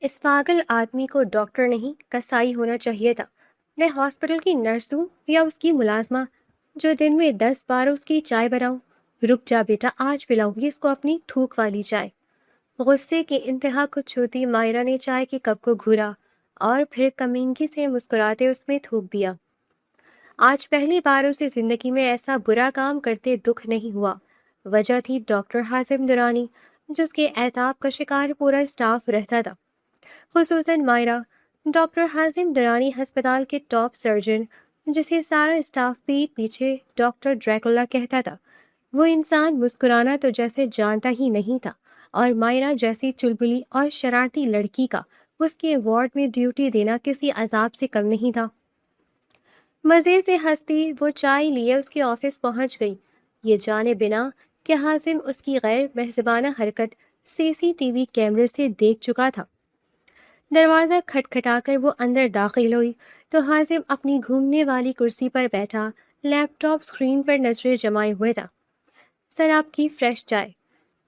اس پاگل آدمی کو ڈاکٹر نہیں کسائی ہونا چاہیے تھا۔ میں ہاسپٹل کی نرس ہوں یا اس کی ملازمہ جو دن میں 10 بار اس کی چائے بناؤں؟ رک جا بیٹا، آج پلاؤں گی اس کو اپنی تھوک والی چائے۔ غصے کی انتہا کو چھوتی مائرا نے چائے کے کپ کو گھورا اور پھر کمینگی سے مسکراتے اس میں تھوک دیا۔ آج پہلی بار اسے زندگی میں ایسا برا کام کرتے دکھ نہیں ہوا۔ وجہ تھی ڈاکٹر حازم درانی، جس کے اعتاب کا شکار پورا اسٹاف رہتا تھا، خصوصاً مائرا۔ ڈاکٹر حازم درانی ہسپتال کے ٹاپ سرجن، جسے سارا اسٹاف پیٹ پیچھے ڈاکٹر ڈریکولا کہتا تھا۔ وہ انسان مسکرانا تو جیسے جانتا ہی نہیں تھا، اور مائرا جیسی چلبلی اور شرارتی لڑکی کا اس کے وارڈ میں ڈیوٹی دینا کسی عذاب سے کم نہیں تھا۔ مزے سے ہنستی وہ چائے لیے اس کے آفس پہنچ گئی، یہ جانے بنا کہ حازم اس کی غیر مہذبانہ حرکت CCTV کیمرے سے دیکھ چکا تھا۔ دروازہ کھٹکھٹا کر وہ اندر داخل ہوئی تو حازم اپنی گھومنے والی کرسی پر بیٹھا لیپ ٹاپ اسکرین پر نظریں جمائے ہوئے تھا۔ سر، آپ کی فریش چائے۔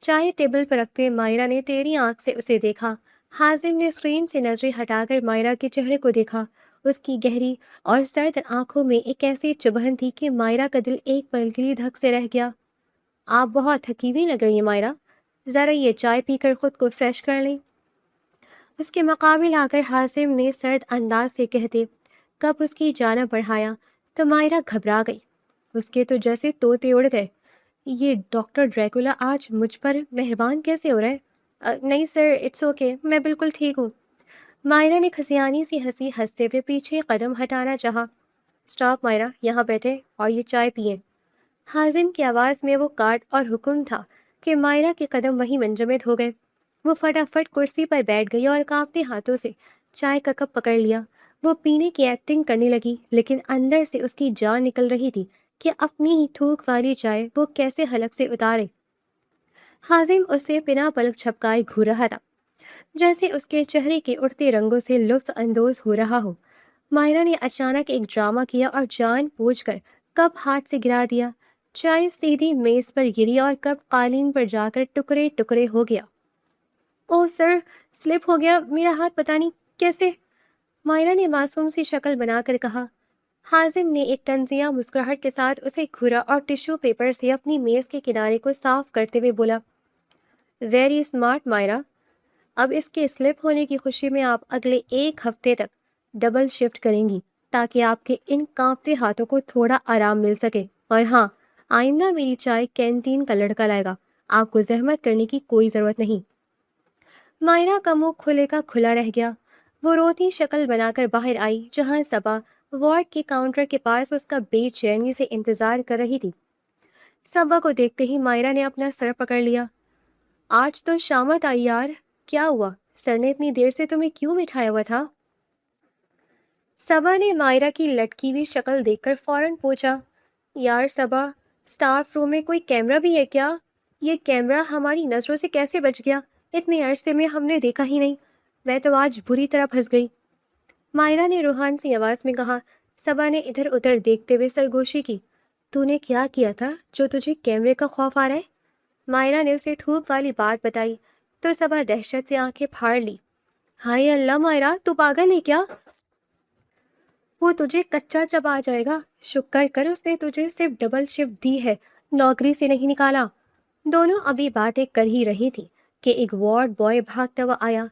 چائے ٹیبل پر رکھتے مائرا نے تیری آنکھ سے اسے دیکھا۔ حازم نے اسکرین سے نظریں ہٹا کر مائرا کے چہرے کو دیکھا۔ اس کی گہری اور سرد آنکھوں میں ایک ایسی چبھن تھی کہ مائرا کا دل ایک پل کے لیے دھک سے رہ گیا۔ آپ بہت تھکی ہوئی لگ رہی ہیں مائرا، ذرا یہ چائے پی کر خود کو فریش کر لیں۔ اس کے مقابل آ کر حازم نے سرد انداز سے کہتے کب اس کی جانب بڑھایا تو مائرا گھبرا گئی۔ اس کے تو جیسے طوطے اڑ گئے۔ یہ ڈاکٹر ڈریکولا آج مجھ پر مہربان کیسے ہو رہا ہے؟ نہیں سر، اٹس اوکے، میں بالکل ٹھیک ہوں۔ مائرا نے کھسیانی سی ہنسی ہنستے ہوئے پیچھے قدم ہٹانا چاہا۔ اسٹاپ مائرا، یہاں بیٹھے اور یہ چائے پئیں۔ حازم کی آواز میں وہ کاٹ اور حکم تھا کہ مائرا کے قدم وہیں منجمد ہو گئے۔ وہ فٹافٹ کرسی پر بیٹھ گئی اور کانپتے ہاتھوں سے چائے کا کپ پکڑ لیا۔ وہ پینے کی ایکٹنگ کرنے لگی، لیکن اندر سے اس کی جان نکل رہی تھی کہ اپنی ہی تھوک والی چائے وہ کیسے حلق سے اتارے۔ حازم اسے بنا پلک جھپکائے گھور رہا تھا، جیسے اس کے چہرے کے اڑتے رنگوں سے لطف اندوز ہو رہا ہو۔ مائرا نے اچانک ایک ڈرامہ کیا اور جان بوجھ کر کپ ہاتھ سے گرا دیا۔ چائے سیدھی میز پر گری اور کپ قالین پر جا کر ٹکڑے ٹکڑے ہو گیا۔ اوہ سر، سلپ ہو گیا، میرا ہاتھ پتہ نہیں کیسے۔ مائرا نے معصوم سی شکل بنا کر کہا۔ حازم نے ایک طنزیہ مسکراہٹ کے ساتھ اسے گھورا اور ٹشو پیپر سے اپنی میز کے کنارے کو صاف کرتے ہوئے بولا، ویری اسمارٹ مائرا۔ اب اس کے سلپ ہونے کی خوشی میں آپ اگلے 1 ہفتے تک ڈبل شفٹ کریں گی تاکہ آپ کے ان کانپتے ہاتھوں کو تھوڑا آرام مل سکے۔ اور ہاں، آئندہ میری چائے کینٹین کا لڑکا لائے گا، آپ کو زحمت کرنے کی کوئی ضرورت نہیں۔ مائرا کا منہ کھلے کا کھلا رہ گیا۔ وہ روتی شکل بنا کر باہر آئی جہاں صبا وارڈ کے کاؤنٹر کے پاس اس کا بے چینی سے انتظار کر رہی تھی۔ صبا کو دیکھتے ہی مائرا نے اپنا سر پکڑ لیا۔ آج تو شامت آئی یار، کیا ہوا؟ سر نے اتنی دیر سے تمہیں کیوں بٹھایا ہوا تھا؟ صبا نے مائرا کی لٹکی ہوئی شکل دیکھ کر فوراً پوچھا، یار صبا، اسٹاف روم میں کوئی کیمرہ بھی ہے کیا؟ یہ کیمرہ ہماری نظروں سے کیسے بچ گیا؟ اتنے عرصے میں ہم نے دیکھا ہی نہیں۔ میں تو آج بری طرح پھنس گئی، مائرا نے روحان سی آواز میں کہا۔ صبا نے ادھر ادھر دیکھتے ہوئے سرگوشی کی، تو نے کیا کیا تھا جو تجھے کیمرے کا خوف آ رہا ہے؟ مائرا نے اسے تھوک والی بات بتائی تو صبا دہشت سے آنکھیں پھاڑ لی۔ ہائے اللہ مائرا، تو پاگل ہے کیا؟ وہ تجھے کچا چبا جائے گا۔ شکر کر اس نے تجھے صرف ڈبل شفٹ دی ہے، نوکری سے نہیں نکالا۔ دونوں ابھی باتیں کر ہی رہی تھی کہ ایک وارڈ بوائے بھاگتا ہوا آیا۔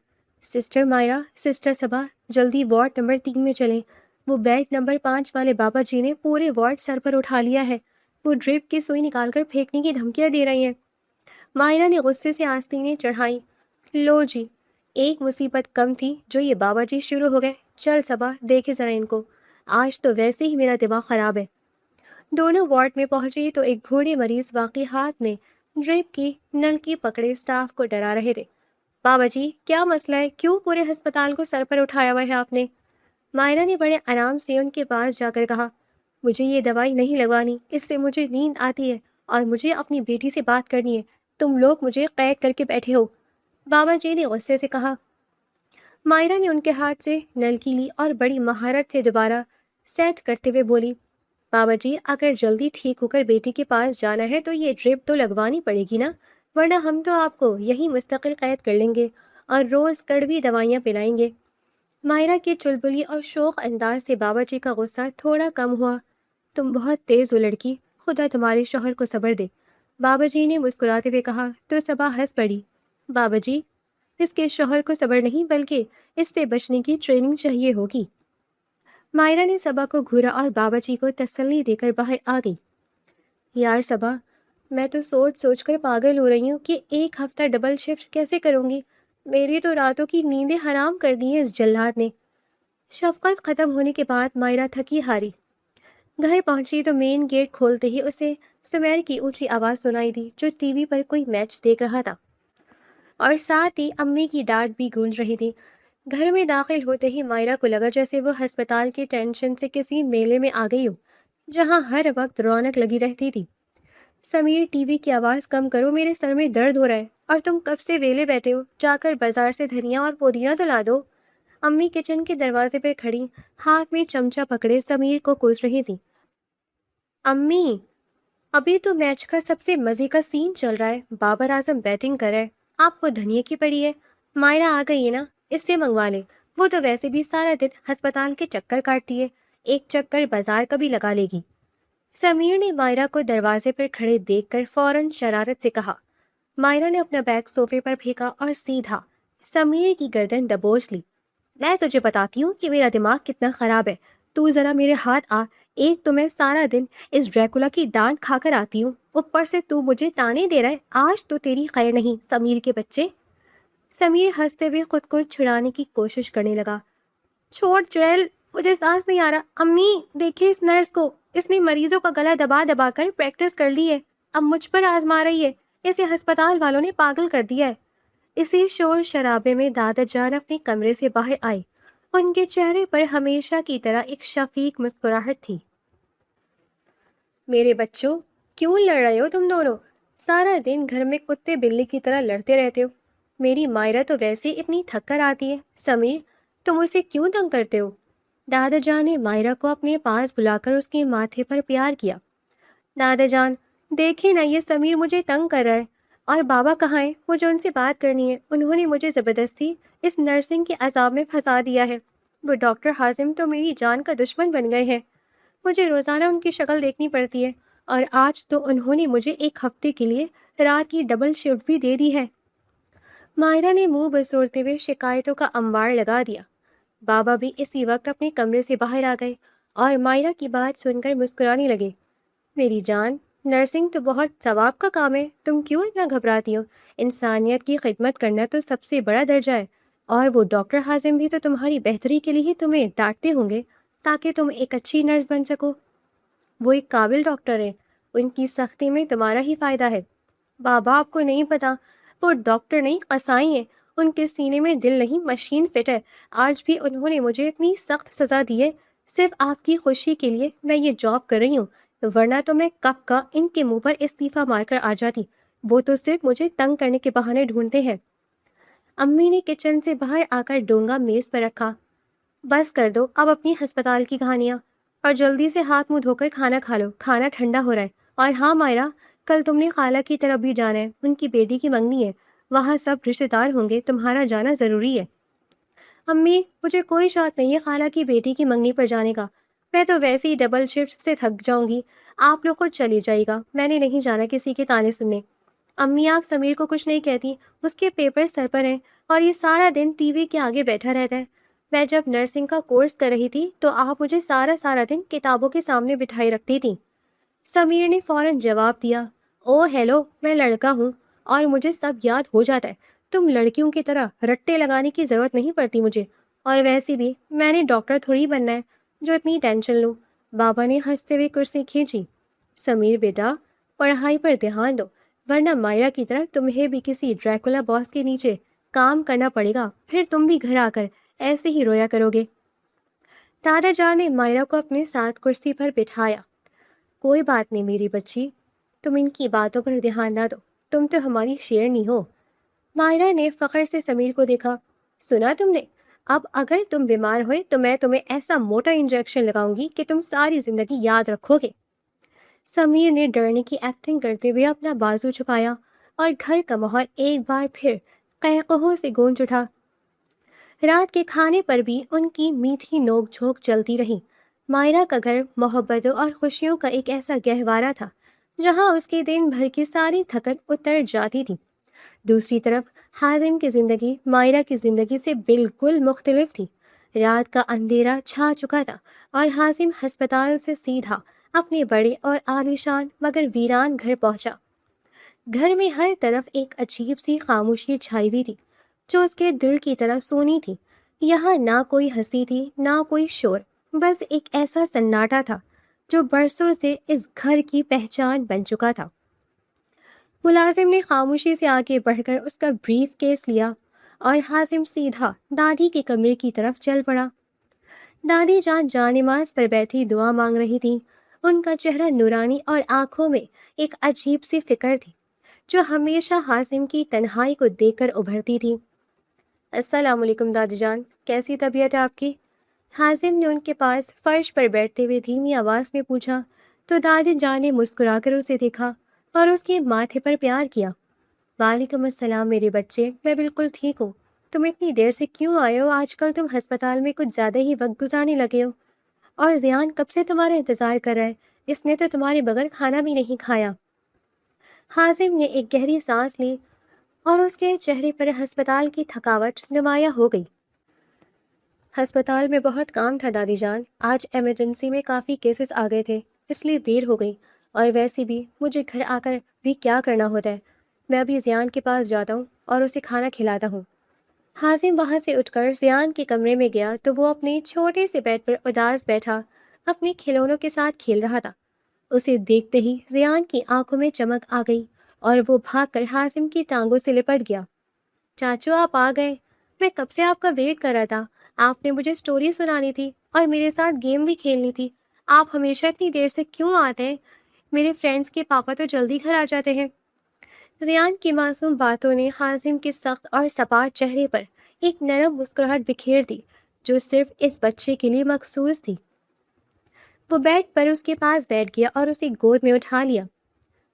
سسٹر مائرا، سسٹر صبا، جلدی وارڈ نمبر 3 میں چلیں۔ وہ بیڈ نمبر 5 والے بابا جی نے پورے وارڈ سر پر اٹھا لیا ہے۔ وہ ڈرپ کی سوئی نکال کر پھینکنے کی دھمکیاں دے رہی ہیں۔ مائرا نے غصے سے آستینیں چڑھائیں۔ لو جی، ایک مصیبت کم تھی جو یہ بابا جی شروع ہو گئے۔ چل صبا، دیکھے ذرا ان کو، آج تو ویسے ہی میرا دماغ خراب ہے۔ دونوں وارڈ میں پہنچی تو ایک بوڑھے مریض واقعی ہاتھ میں ڈرپ کی نلکی پکڑے اسٹاف کو ڈرا رہے تھے۔ بابا جی، کیا مسئلہ ہے؟ کیوں پورے ہسپتال کو سر پر اٹھایا ہوا ہے آپ نے؟ مائرا نے بڑے آرام سے ان کے پاس جا کر کہا، مجھے یہ دوائی نہیں لگوانی، اس سے مجھے نیند آتی ہے اور مجھے اپنی بیٹی سے بات کرنی ہے۔ تم لوگ مجھے قید کر کے بیٹھے ہو، بابا جی نے غصے سے کہا۔ مائرا نے ان کے ہاتھ سے نلکی لی اور بڑی مہارت سے دوبارہ سیٹ کرتے ہوئے بولی، بابا جی، اگر جلدی ٹھیک ہو کر بیٹی کے پاس جانا ہے تو یہ ڈرپ تو لگوانی پڑے گی نا، ورنہ ہم تو آپ کو یہی مستقل قید کر لیں گے اور روز کڑوی دوائیاں پلائیں گے۔ مائرہ کے چلبلی اور شوق انداز سے بابا جی کا غصہ تھوڑا کم ہوا۔ تم بہت تیز ہو لڑکی، خدا تمہارے شوہر کو صبر دے، بابا جی نے مسکراتے ہوئے کہا تو صبا ہنس پڑی۔ بابا جی، اس کے شوہر کو صبر نہیں بلکہ اس سے بچنے کی ٹریننگ چاہیے ہوگی۔ مائرہ نے صبا کو گھورا اور بابا جی کو تسلی دے کر باہر آ گئی۔ یار صبا، میں تو سوچ سوچ کر پاگل ہو رہی ہوں کہ ایک ہفتہ ڈبل شفٹ کیسے کروں گی۔ میری تو راتوں کی نیندیں حرام کر دی ہیں اس جلاد نے۔ شفقت ختم ہونے کے بعد مائرہ تھکی ہاری گھر پہنچی تو مین گیٹ کھولتے ہی اسے سمیر کی اونچی آواز سنائی دی جو ٹی وی پر کوئی میچ دیکھ رہا تھا، اور ساتھ ہی امی کی ڈانٹ بھی گونج رہی تھی۔ گھر میں داخل ہوتے ہی مائرہ کو لگا جیسے وہ ہسپتال کی ٹینشن سے کسی میلے میں آ گئی ہو جہاں ہر وقت رونق لگی رہتی تھی۔ سمیر، ٹی وی کی آواز کم کرو، میرے سر میں درد ہو رہا ہے، اور تم کب سے ویلے بیٹھے ہو؟ جا کر بازار سے دھنیا اور پودینہ تو لا دو۔ امی کچن کے دروازے پہ کھڑی ہاتھ میں چمچہ پکڑے سمیر کو کوس رہی تھی۔ امی، ابھی تو میچ کا سب سے مزے کا سین چل رہا ہے، بابر اعظم بیٹنگ کر رہا ہے، آپ کو دھنیا کی پڑی ہے؟ مائرہ آ گئی ہے نا، اس سے منگوا لے، وہ تو ویسے بھی سارا دن ہسپتال کے چکر کاٹتی ہے، ایک چکر بازار کا بھی لگا لے گی۔ سمیر نے مائرہ کو دروازے پر کھڑے دیکھ کر فوراً شرارت سے کہا۔ مائرہ نے اپنا بیگ صوفے پر پھینکا اور سیدھا سمیر کی گردن دبوچ لی۔ میں تجھے بتاتی ہوں کہ میرا دماغ کتنا خراب ہے، تو ذرا میرے ہاتھ آ، ایک تو میں سارا دن اس ڈریکولا کی ڈانٹ کھا کر آتی ہوں، اوپر سے تو مجھے تانے دے رہا ہے، آج تو تیری خیر نہیں سمیر کے بچے۔ سمیر ہنستے ہوئے خود کو چھڑانے کی کوشش کرنے لگا۔ چھوڑ چڑیل، مجھے سانس نہیں آ رہا۔ امی دیکھیں اس نرس کو، اس نے مریضوں کا گلا دبا دبا کر پریکٹس کر لی ہے، اب مجھ پر آزما رہی ہے، اسے ہسپتال والوں نے پاگل کر دیا ہے۔ اسی شور شرابے میں دادا جان اپنے کمرے سے باہر آئی، ان کے چہرے پر ہمیشہ کی طرح ایک شفیق مسکراہٹ تھی۔ میرے بچوں، کیوں لڑ رہے ہو تم دونوں؟ سارا دن گھر میں کتے بلی کی طرح لڑتے رہتے ہو۔ میری مائرہ تو ویسے اتنی تھک کر آتی ہے، سمیر تم اسے کیوں تنگ کرتے ہو؟ دادا جان نے مائرہ کو اپنے پاس بلا کر اس کے ماتھے پر پیار کیا۔ دادا جان، دیکھیں نا، یہ سمیر مجھے تنگ کر رہا ہے، اور بابا کہاں ہیں؟ مجھے ان سے بات کرنی ہے، انہوں نے مجھے زبردستی اس نرسنگ کے عذاب میں پھنسا دیا ہے۔ وہ ڈاکٹر حازم تو میری جان کا دشمن بن گئے ہیں، مجھے روزانہ ان کی شکل دیکھنی پڑتی ہے، اور آج تو انہوں نے مجھے ایک ہفتے کے لیے رات کی ڈبل شفٹ بھی دے دی ہے۔ مائرہ نے منہ بسورتے ہوئے شکایتوں کا انبار لگا دیا۔ بابا بھی اسی وقت اپنے کمرے سے باہر آ گئے اور مائرہ کی بات سن کر مسکرانے لگے۔ میری جان، نرسنگ تو بہت ثواب کا کام ہے، تم کیوں اتنا گھبراتی ہو؟ انسانیت کی خدمت کرنا تو سب سے بڑا درجہ ہے، اور وہ ڈاکٹر حازم بھی تو تمہاری بہتری کے لیے ہی تمہیں ڈانٹتے ہوں گے تاکہ تم ایک اچھی نرس بن سکو۔ وہ ایک قابل ڈاکٹر ہیں، ان کی سختی میں تمہارا ہی فائدہ ہے۔ بابا، آپ کو نہیں پتا، وہ ڈاکٹر نہیں قصائی ہیں، ان کے سینے میں دل نہیں مشین فٹ ہے۔ آج بھی انہوں نے مجھے اتنی سخت سزا دی ہے، صرف آپ کی خوشی کے لیے میں یہ جاب کر رہی ہوں، ورنہ تو میں کب کا ان کے منہ پر استعفیٰ مار کر آ جاتی، وہ تو صرف مجھے تنگ کرنے کے بہانے ڈھونڈتے ہیں۔ امی نے کچن سے باہر آ کر ڈونگا میز پر رکھا۔ بس کر دو اب اپنی ہسپتال کی کہانیاں، اور جلدی سے ہاتھ منہ دھو کر کھانا کھا لو، کھانا ٹھنڈا ہو رہا ہے۔ اور ہاں مائرہ، کل تم نے خالہ کی طرف بھی جانا ہے، ان کی بیٹی کی منگنی ہے، وہاں سب رشتے دار ہوں گے، تمہارا جانا ضروری ہے۔ امی، مجھے کوئی شوق نہیں ہے خالہ کی بیٹی کی منگنی پر جانے کا، میں تو ویسے ہی ڈبل شفٹ سے تھک جاؤں گی، آپ لوگ خود چلی جائے گا، میں نے نہیں جانا کسی کے تانے سننے۔ امی، آپ سمیر کو کچھ نہیں کہتی، اس کے پیپر سر پر ہیں، اور یہ سارا دن ٹی وی کے آگے بیٹھا رہتا ہے۔ میں جب نرسنگ کا کورس کر رہی تھی تو آپ مجھے سارا دن کتابوں کے سامنے بٹھائے رکھتی تھی۔ سمیر نے فوراً جواب دیا، او ہیلو، میں لڑکا ہوں اور مجھے سب یاد ہو جاتا ہے، تم لڑکیوں کی طرح رٹے لگانے کی ضرورت نہیں پڑتی مجھے، اور ویسے بھی میں نے ڈاکٹر تھوڑی بننا ہے جو اتنی ٹینشن لوں۔ بابا نے ہنستے ہوئے کرسی کھینچی۔ سمیر بیٹا، پڑھائی پر دھیان دو، ورنہ مائرہ کی طرح تمہیں بھی کسی ڈریکولا باس کے نیچے کام کرنا پڑے گا، پھر تم بھی گھر آ کر ایسے ہی رویا کرو گے۔ دادا جان نے مائرہ کو اپنے ساتھ کرسی پر بٹھایا۔ کوئی بات نہیں میری بچی، تم ان کی باتوں پر دھیان نہ دو، تم تو ہماری شیرنی ہو۔ مائرہ نے فخر سے سمیر کو دیکھا۔ سنا تم نے؟ اب اگر تم بیمار ہوئے تو میں تمہیں ایسا موٹا انجیکشن لگاؤں گی کہ تم ساری زندگی یاد رکھو گے۔ سمیر نے ڈرنے کی ایکٹنگ کرتے ہوئے اپنا بازو چھپایا اور گھر کا ماحول ایک بار پھر قہقہوں سے گونج اٹھا۔ رات کے کھانے پر بھی ان کی میٹھی نوک جھونک چلتی رہی۔ مائرہ کا گھر محبتوں اور خوشیوں کا ایک ایسا گہوارہ تھا جہاں اس کے دن بھر کی ساری تھکن اتر جاتی تھی۔ دوسری طرف حازم کی زندگی مائرہ کی زندگی سے بالکل مختلف تھی۔ رات کا اندھیرا چھا چکا تھا اور حازم ہسپتال سے سیدھا اپنے بڑے اور عالیشان مگر ویران گھر پہنچا۔ گھر میں ہر طرف ایک عجیب سی خاموشی چھائی ہوئی تھی جو اس کے دل کی طرح سونی تھی۔ یہاں نہ کوئی ہنسی تھی نہ کوئی شور، بس ایک ایسا سناٹا تھا جو برسوں سے اس گھر کی پہچان بن چکا تھا۔ ملازم نے خاموشی سے آگے بڑھ کر اس کا بریف کیس لیا اور حازم سیدھا دادی کے کمرے کی طرف چل پڑا۔ دادی جان جانماز پر بیٹھی دعا مانگ رہی تھی۔ ان کا چہرہ نورانی اور آنکھوں میں ایک عجیب سی فکر تھی جو ہمیشہ حازم کی تنہائی کو دیکھ کر ابھرتی تھی۔ السلام علیکم دادی جان، کیسی طبیعت ہے آپ کی؟ حازم نے ان کے پاس فرش پر بیٹھتے ہوئے دھیمی آواز میں پوچھا تو دادی جان نے مسکرا کر اسے دیکھا اور اس کے ماتھے پر پیار کیا۔ وعلیکم السلام میرے بچے، میں بالکل ٹھیک ہوں۔ تم اتنی دیر سے کیوں آئے ہو؟ آج کل تم ہسپتال میں کچھ زیادہ ہی وقت گزارنے لگے ہو۔ اور زیان کب سے تمہارا انتظار کر رہا ہے، اس نے تو تمہارے بغیر کھانا بھی نہیں کھایا۔ حازم نے ایک گہری سانس لی اور اس کے چہرے پر ہسپتال کی تھکاوٹ نمایاں ہو گئی۔ ہسپتال میں بہت کام تھا دادی جان، آج ایمرجنسی میں کافی کیسز آ گئے تھے، اس لیے دیر ہو گئی۔ اور ویسے بھی مجھے گھر آ کر بھی کیا کرنا ہوتا ہے، میں ابھی زیان کے پاس جاتا ہوں اور اسے کھانا کھلاتا ہوں۔ حازم وہاں سے اٹھ کر زیان کے کمرے میں گیا تو وہ اپنے چھوٹے سے بیڈ پر اداس بیٹھا اپنے کھلونوں کے ساتھ کھیل رہا تھا۔ اسے دیکھتے ہی زیان کی آنکھوں میں چمک آ گئی اور وہ بھاگ کر حازم کی ٹانگوں سے لپٹ گیا۔ چاچو آپ آ گئے، میں کب سے آپ کا ویٹ کر رہا تھا۔ آپ نے مجھے سٹوری سنانی تھی اور میرے ساتھ گیم بھی کھیلنی تھی۔ آپ ہمیشہ اتنی دیر سے کیوں آتے ہیں؟ میرے فرینڈس کے پاپا تو جلدی گھر آ جاتے ہیں۔ زیان کی معصوم باتوں نے حازم کے سخت اور سپاٹ چہرے پر ایک نرم مسکراہٹ بکھیر دی جو صرف اس بچے کے لیے مخصوص تھی۔ وہ بیڈ پر اس کے پاس بیٹھ گیا اور اسے گود میں اٹھا لیا۔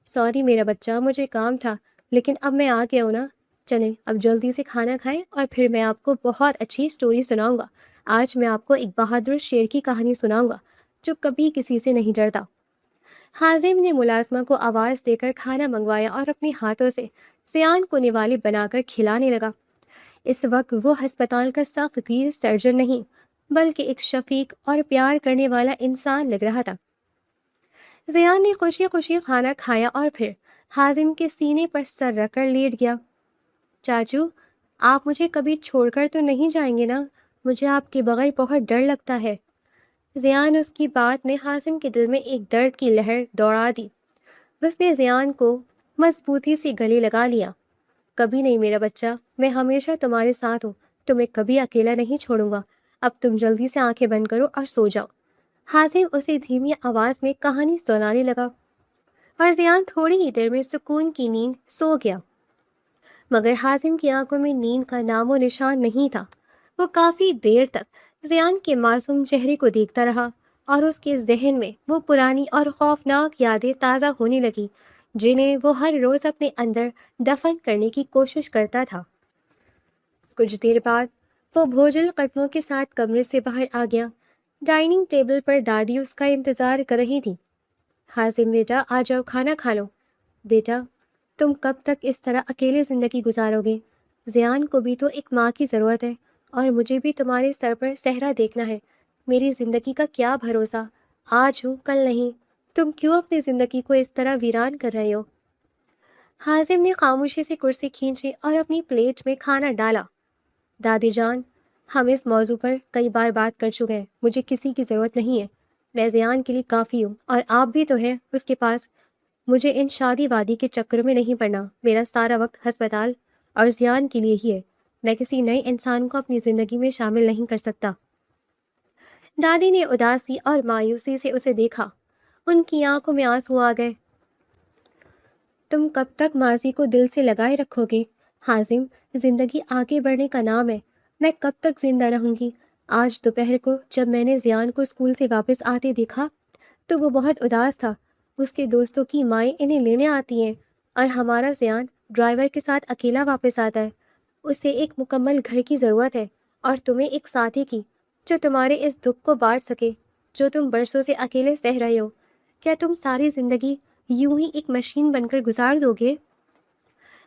سوری میرا بچہ، مجھے کام تھا، لیکن اب میں آ گیا ہوں نا۔ چلیں اب جلدی سے کھانا کھائیں اور پھر میں آپ کو بہت اچھی سٹوری سناؤں گا۔ آج میں آپ کو ایک بہادر شیر کی کہانی سناؤں گا جو کبھی کسی سے نہیں ڈرتا۔ حازم نے ملازمہ کو آواز دے کر کھانا منگوایا اور اپنے ہاتھوں سے زیان کو نوالی بنا کر کھلانے لگا۔ اس وقت وہ ہسپتال کا سخت گیر سرجن نہیں بلکہ ایک شفیق اور پیار کرنے والا انسان لگ رہا تھا۔ زیان نے خوشی خوشی کھانا کھایا اور پھر حازم کے سینے پر سر رکھ کر لیٹ گیا۔ چاچو، آپ مجھے کبھی چھوڑ کر تو نہیں جائیں گے نا؟ مجھے آپ کے بغیر بہت ڈر لگتا ہے۔ زیان اس کی بات نے حازم کے دل میں ایک درد کی لہر دوڑا دی۔ اس نے زیان کو مضبوطی سے گلے لگا لیا۔ کبھی نہیں میرا بچہ، میں ہمیشہ تمہارے ساتھ ہوں، تمہیں کبھی اکیلا نہیں چھوڑوں گا۔ اب تم جلدی سے آنکھیں بند کرو اور سو جاؤ۔ حازم اسے دھیمی آواز میں کہانی سنانے لگا اور زیان تھوڑی ہی دیر میں سکون کی نیند سو گیا۔ مگر حازم کی آنکھوں میں نیند کا نام و نشان نہیں تھا۔ وہ کافی دیر تک زیان کے معصوم چہرے کو دیکھتا رہا اور اس کے ذہن میں وہ پرانی اور خوفناک یادیں تازہ ہونے لگی جنہیں وہ ہر روز اپنے اندر دفن کرنے کی کوشش کرتا تھا۔ کچھ دیر بعد وہ بھوجل قدموں کے ساتھ کمرے سے باہر آ گیا۔ ڈائننگ ٹیبل پر دادی اس کا انتظار کر رہی تھی۔ حازم بیٹا آ جاؤ، کھانا کھا لو۔ بیٹا تم کب تک اس طرح اکیلے زندگی گزارو گے؟ زیان کو بھی تو ایک ماں کی ضرورت ہے اور مجھے بھی تمہارے سر پر صحرا دیکھنا ہے۔ میری زندگی کا کیا بھروسہ، آج ہوں کل نہیں۔ تم کیوں اپنی زندگی کو اس طرح ویران کر رہے ہو؟ حازم نے خاموشی سے کرسی کھینچی اور اپنی پلیٹ میں کھانا ڈالا۔ دادی جان، ہم اس موضوع پر کئی بار بات کر چکے ہیں، مجھے کسی کی ضرورت نہیں ہے۔ میں زیان کے لیے کافی ہوں اور آپ بھی تو ہیں اس کے پاس۔ مجھے ان شادی وادی کے چکروں میں نہیں پڑنا۔ میرا سارا وقت ہسپتال اور زیان کے لیے ہی ہے۔ میں کسی نئے انسان کو اپنی زندگی میں شامل نہیں کر سکتا۔ دادی نے اداسی اور مایوسی سے اسے دیکھا۔ ان کی آنکھوں میں آنسو آ گئے۔ تم کب تک ماضی کو دل سے لگائے رکھو گے؟ حازم، زندگی آگے بڑھنے کا نام ہے۔ میں کب تک زندہ رہوں گی؟ آج دوپہر کو جب میں نے زیان کو اسکول سے واپس آتے دیکھا تو وہ بہت اداس تھا۔ اس کے دوستوں کی مائیں انہیں لینے آتی ہیں اور ہمارا زیان ڈرائیور کے ساتھ اکیلا واپس آتا ہے۔ اسے ایک مکمل گھر کی ضرورت ہے، اور تمہیں ایک ساتھی کی جو تمہارے اس دکھ کو بانٹ سکے جو تم برسوں سے اکیلے سہ رہے ہو۔ کیا تم ساری زندگی یوں ہی ایک مشین بن کر گزار دو گے؟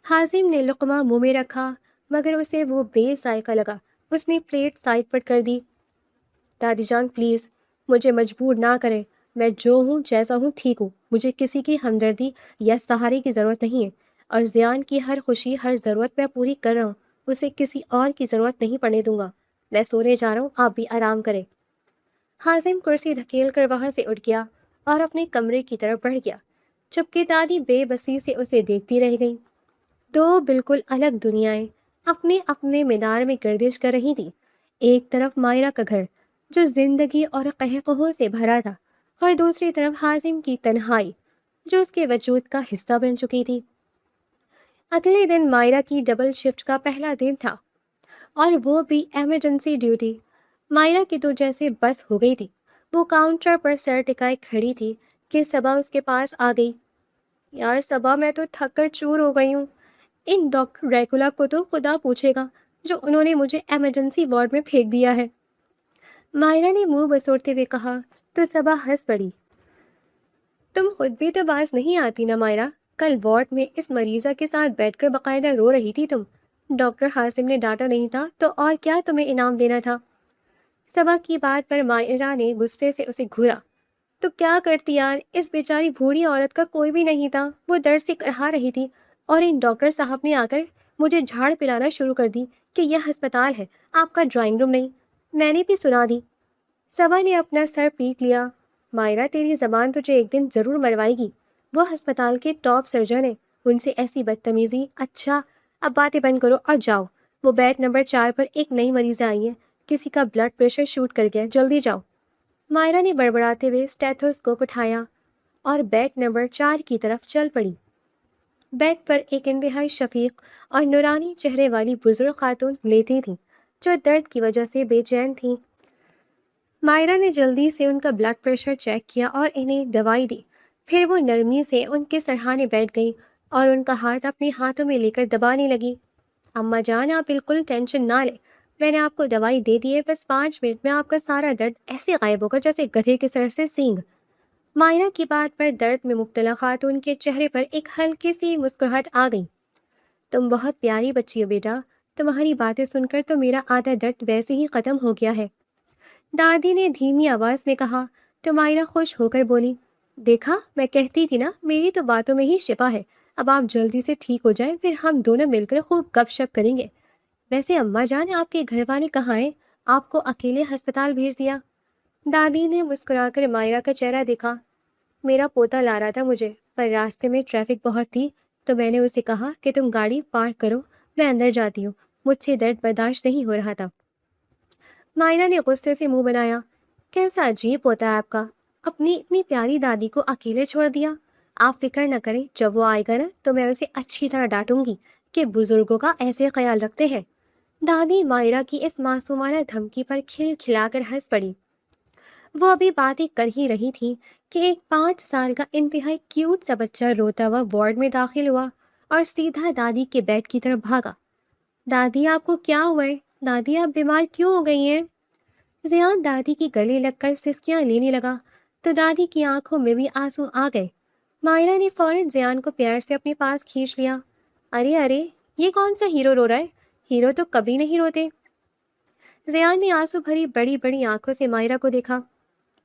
حازم نے لقمہ منہ میں رکھا، مگر اسے وہ بے ذائقہ لگا۔ اس نے پلیٹ سائڈ پر کر دی۔ دادی جان پلیز مجھے مجبور نہ کریں، میں جو ہوں جیسا ہوں ٹھیک ہوں، مجھے کسی کی ہمدردی یا سہارے کی ضرورت نہیں ہے، اور زیان کی ہر خوشی ہر ضرورت میں پوری کر رہا ہوں، اسے کسی اور کی ضرورت نہیں پڑنے دوں گا۔ میں سونے جا رہا ہوں، آپ بھی آرام کریں۔ حازم کرسی دھکیل کر وہاں سے اٹھ گیا اور اپنے کمرے کی طرف بڑھ گیا، جبکہ دادی بے بسی سے اسے دیکھتی رہ گئی۔ دو بالکل الگ دنیایں اپنے اپنے میدان میں گردش کر رہی تھی۔ ایک طرف مائرہ کا گھر جو زندگی اور قہقہوں سے بھرا تھا، اور دوسری طرف حازم کی تنہائی جو اس کے وجود کا حصہ بن چکی تھی۔ اگلے دن مائرہ کی ڈبل شفٹ کا پہلا دن تھا، اور وہ بھی ایمرجنسی ڈیوٹی۔ مائرہ کی تو جیسے بس ہو گئی تھی، وہ کاؤنٹر پر سر ٹکائے کھڑی تھی کہ صبا اس کے پاس آ گئی۔ یار صبا، میں تو تھک کر چور ہو گئی ہوں، ان ڈاکٹر ریکولا کو تو خدا پوچھے گا جو انہوں نے مجھے ایمرجنسی وارڈ میں پھینک دیا ہے۔ مائرہ نے منہ بسوڑتے ہوئے کہا تو صبا ہنس پڑی۔ تم خود بھی تو باز نہیں آتی نا مائرہ، کل وارڈ میں اس مریضہ کے ساتھ بیٹھ کر باقاعدہ رو رہی تھی تم۔ ڈاکٹر حازم نے ڈانٹا نہیں تھا تو اور کیا تمہیں انعام دینا تھا؟ صبا کی بات پر مائرہ نے غصے سے اسے گھورا۔ تو کیا کرتی یار، اس بیچاری بوڑھی عورت کا کوئی بھی نہیں تھا، وہ درد سے کرہا رہی تھی، اور ان ڈاکٹر صاحب نے آ کر مجھے جھاڑ پلانا شروع کر دی کہ یہ ہسپتال ہے، آپ کا ڈرائنگ روم نہیں۔ میں نے بھی سنا دی۔ صبا نے اپنا سر پیٹ لیا۔ مائرہ، تیری زبان تجھے ایک دن ضرور مروائے گی، وہ ہسپتال کے ٹاپ سرجن ہیں، ان سے ایسی بدتمیزی۔ اچھا اب باتیں بند کرو اور جاؤ، وہ بیڈ نمبر 4 پر ایک نئی مریض آئی ہے، کسی کا بلڈ پریشر شوٹ کر گیا، جلدی جاؤ۔ مائرہ نے بڑبڑاتے ہوئے اسٹیتھوسکوپ اٹھایا اور بیڈ نمبر 4 کی طرف چل پڑی۔ بیڈ پر ایک انتہائی شفیق اور نورانی چہرے والی بزرگ خاتون لیٹی تھیں جو درد کی وجہ سے بے چین تھیں۔ مائرہ نے جلدی سے ان کا بلڈ پریشر چیک کیا اور انہیں دوائی دی، پھر وہ نرمی سے ان کے سرہانے بیٹھ گئی اور ان کا ہاتھ اپنے ہاتھوں میں لے کر دبانے لگی۔ اماں جان، آپ بالکل ٹینشن نہ لیں، میں نے آپ کو دوائی دے دی ہے، بس 5 منٹ میں آپ کا سارا درد ایسے غائب ہوگا جیسے گدھے کے سر سے سینگ۔ مائرہ کی بات پر درد میں مبتلا خاتون کے چہرے پر ایک ہلکی سی مسکراہٹ آ گئی۔ تم بہت پیاری بچی ہو بیٹا، تمہاری باتیں سن کر تو میرا آدھا درد ویسے ہی ختم ہو گیا ہے، دادی نے دھیمی آواز میں کہا تو مائرہ خوش ہو کر بولی، دیکھا میں کہتی تھی نا، میری تو باتوں میں ہی شفا ہے، اب آپ جلدی سے ٹھیک ہو جائیں، پھر ہم دونوں مل کر خوب گپ شپ کریں گے۔ ویسے اماں جان، آپ کے گھر والے کہاں ہیں؟ آپ کو اکیلے ہسپتال بھیج دیا؟ دادی نے مسکرا کر مائرہ کا چہرہ دیکھا۔ میرا پوتا لا رہا تھا مجھے، پر راستے میں ٹریفک بہت تھی تو میں نے اسے کہا کہ تم گاڑی پارک کرو، میں اندر جاتی ہوں، مجھ سے درد برداشت نہیں ہو رہا تھا۔ مائرہ نے غصے سے منہ بنایا، کیسا عجیب ہوتا ہے آپ کا، اپنی اتنی پیاری دادی کو اکیلے چھوڑ دیا۔ آپ فکر نہ کریں، جب وہ آئے گا نا تو میں اسے اچھی طرح ڈانٹوں گی کہ بزرگوں کا ایسے خیال رکھتے ہیں۔ دادی مائرہ کی اس معصومانہ دھمکی پر کھل کھلا کر ہنس پڑی۔ وہ ابھی باتیں کر ہی رہی تھی کہ ایک 5 سال کا انتہائی کیوٹ سا بچہ روتا ہوا وارڈ میں داخل ہوا اور سیدھا دادی کے بیڈ کی طرف بھاگا۔ دادی آپ کو کیا ہوا ہے؟ دادی آپ بیمار کیوں ہو گئی ہیں؟ زیان دادی کی گلے لگ کر سسکیاں لینے لگا تو دادی کی آنکھوں میں بھی آنسو آ گئے۔ مائرہ نے فوراً زیان کو پیار سے اپنے پاس کھینچ لیا۔ ارے ارے، یہ کون سا ہیرو رو رہا ہے؟ ہیرو تو کبھی نہیں روتے۔ زیان نے آنسو بھری بڑی بڑی آنکھوں سے مائرہ کو دیکھا۔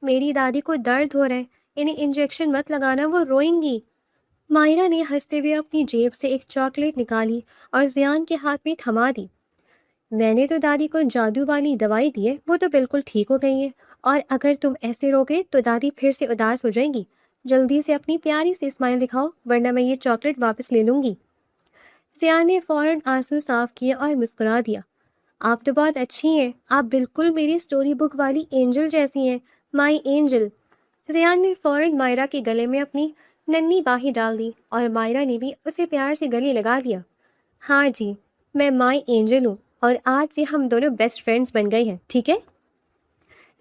میری دادی کو درد ہو رہا ہے، انہیں انجیکشن مت لگانا، وہ روئیں گی۔ مائرہ نے ہنستے ہوئے اپنی جیب سے ایک چاکلیٹ نکالی اور زیان کے ہاتھ میں تھما دی۔ میں نے تو دادی کو جادو والی دوائی دی ہے، وہ تو بالکل ٹھیک ہو گئی ہے، اور اگر تم ایسے روگے تو دادی پھر سے اداس ہو جائیں گی۔ جلدی سے اپنی پیاری سی اسمائل دکھاؤ ورنہ میں یہ چاکلیٹ واپس لے لوں گی۔ زیان نے فوراً آنسو صاف کیے اور مسکرا دیا۔ آپ تو بہت اچھی ہیں، آپ بالکل میری سٹوری بک والی اینجل جیسی ہیں، مائی اینجل۔ زیان نے فوراً مائرہ کے گلے میں اپنی ننھی باہیں ڈال دی اور مائرہ نے بھی اسے پیار سے گلے لگا لیا۔ ہاں جی، میں مائی اینجل ہوں، اور آج سے ہم دونوں بیسٹ فرینڈز بن گئے ہیں، ٹھیک ہے؟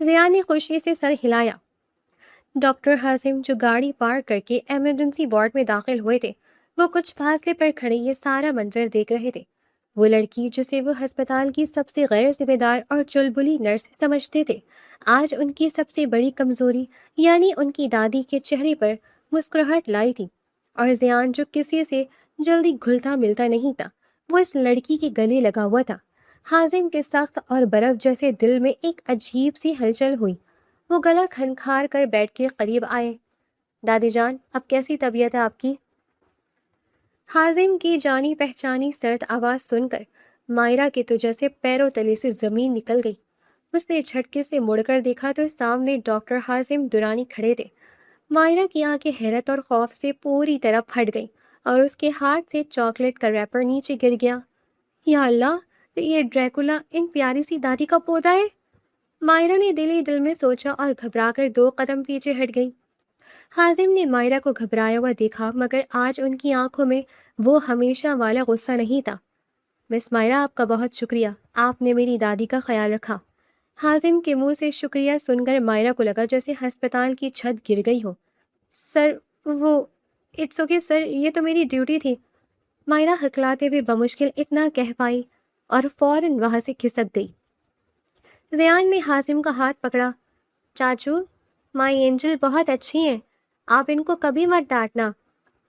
زیان نے خوشی سے سر ہلایا۔ ڈاکٹر حازم جو گاڑی پارک کر کے ایمرجنسی وارڈ میں داخل ہوئے تھے، وہ کچھ فاصلے پر کھڑے یہ سارا منظر دیکھ رہے تھے۔ وہ لڑکی جسے وہ ہسپتال کی سب سے غیر ذمہ دار اور چلبلی نرس سمجھتے تھے، آج ان کی سب سے بڑی کمزوری یعنی ان کی دادی کے چہرے پر مسکراہٹ لائی تھی۔ اور زیان جو کسی سے جلدی گھلتا ملتا نہیں تھا، وہ اس لڑکی کے گلے لگا ہوا تھا۔ حازم کے سخت اور برف جیسے دل میں ایک عجیب سی ہلچل ہوئی۔ وہ گلا کھنکھار کر بیٹھ کے قریب آئے۔ دادی جان، اب کیسی طبیعت ہے آپ کی؟ حازم کی جانی پہچانی سرد آواز سن کر مائرہ کے تو جیسے پیروں تلے سے زمین نکل گئی۔ اس نے جھٹکے سے مڑ کر دیکھا تو سامنے ڈاکٹر حازم درانی کھڑے تھے۔ مائرہ کی آنکھیں حیرت اور خوف سے پوری طرح پھٹ گئیں اور اس کے ہاتھ سے چاکلیٹ کا ریپر نیچے گر گیا۔ یا اللہ، یہ ڈریکولا ان پیاری سی دادی کا پوتا ہے؟ مائرہ نے دل ہی دل میں سوچا اور گھبرا کر 2 قدم پیچھے ہٹ گئی۔ حازم نے مائرہ کو گھبرایا ہوا دیکھا، مگر آج ان کی آنکھوں میں وہ ہمیشہ والا غصہ نہیں تھا۔ مس مائرہ، آپ کا بہت شکریہ، آپ نے میری دادی کا خیال رکھا۔ حازم کے منہ سے شکریہ سن کر مائرہ کو لگا جیسے ہسپتال کی چھت گر گئی ہو۔ سر، وہ اٹس اوکے سر، یہ تو میری ڈیوٹی تھی، مائرہ ہکلاتے ہوئے بمشکل اتنا کہہ پائی اور فوراً وہاں سے کھسک گئی۔ زیان نے حازم کا ہاتھ پکڑا۔ چاچو، مائی اینجل بہت اچھی ہیں، آپ ان کو کبھی مت ڈانٹنا۔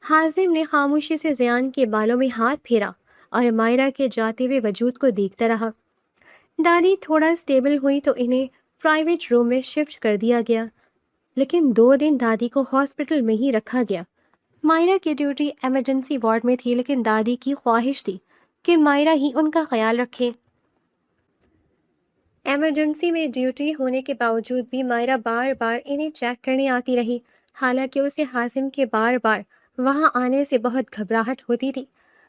حازم نے خاموشی سے زیان کے بالوں میں ہاتھ پھیرا اور مائرہ کے جاتے ہوئے وجود کو دیکھتا رہا۔ دادی تھوڑا سٹیبل ہوئی تو انہیں پرائیویٹ روم میں شفٹ کر دیا گیا، لیکن 2 دن دادی کو ہاسپٹل میں ہی رکھا گیا۔ مائرہ کی ڈیوٹی ایمرجنسی وارڈ میں تھی، لیکن دادی کی خواہش تھی کہ مائرہ ہی ان کا خیال رکھے۔ ایمرجنسی میں ڈیوٹی ہونے کے باوجود بھی مائرہ بار بار انہیں چیک کرنے آتی رہی، حالانکہ اسے حازم کے بار بار وہاں آنے سے بہت گھبراہٹ ہوتی تھی،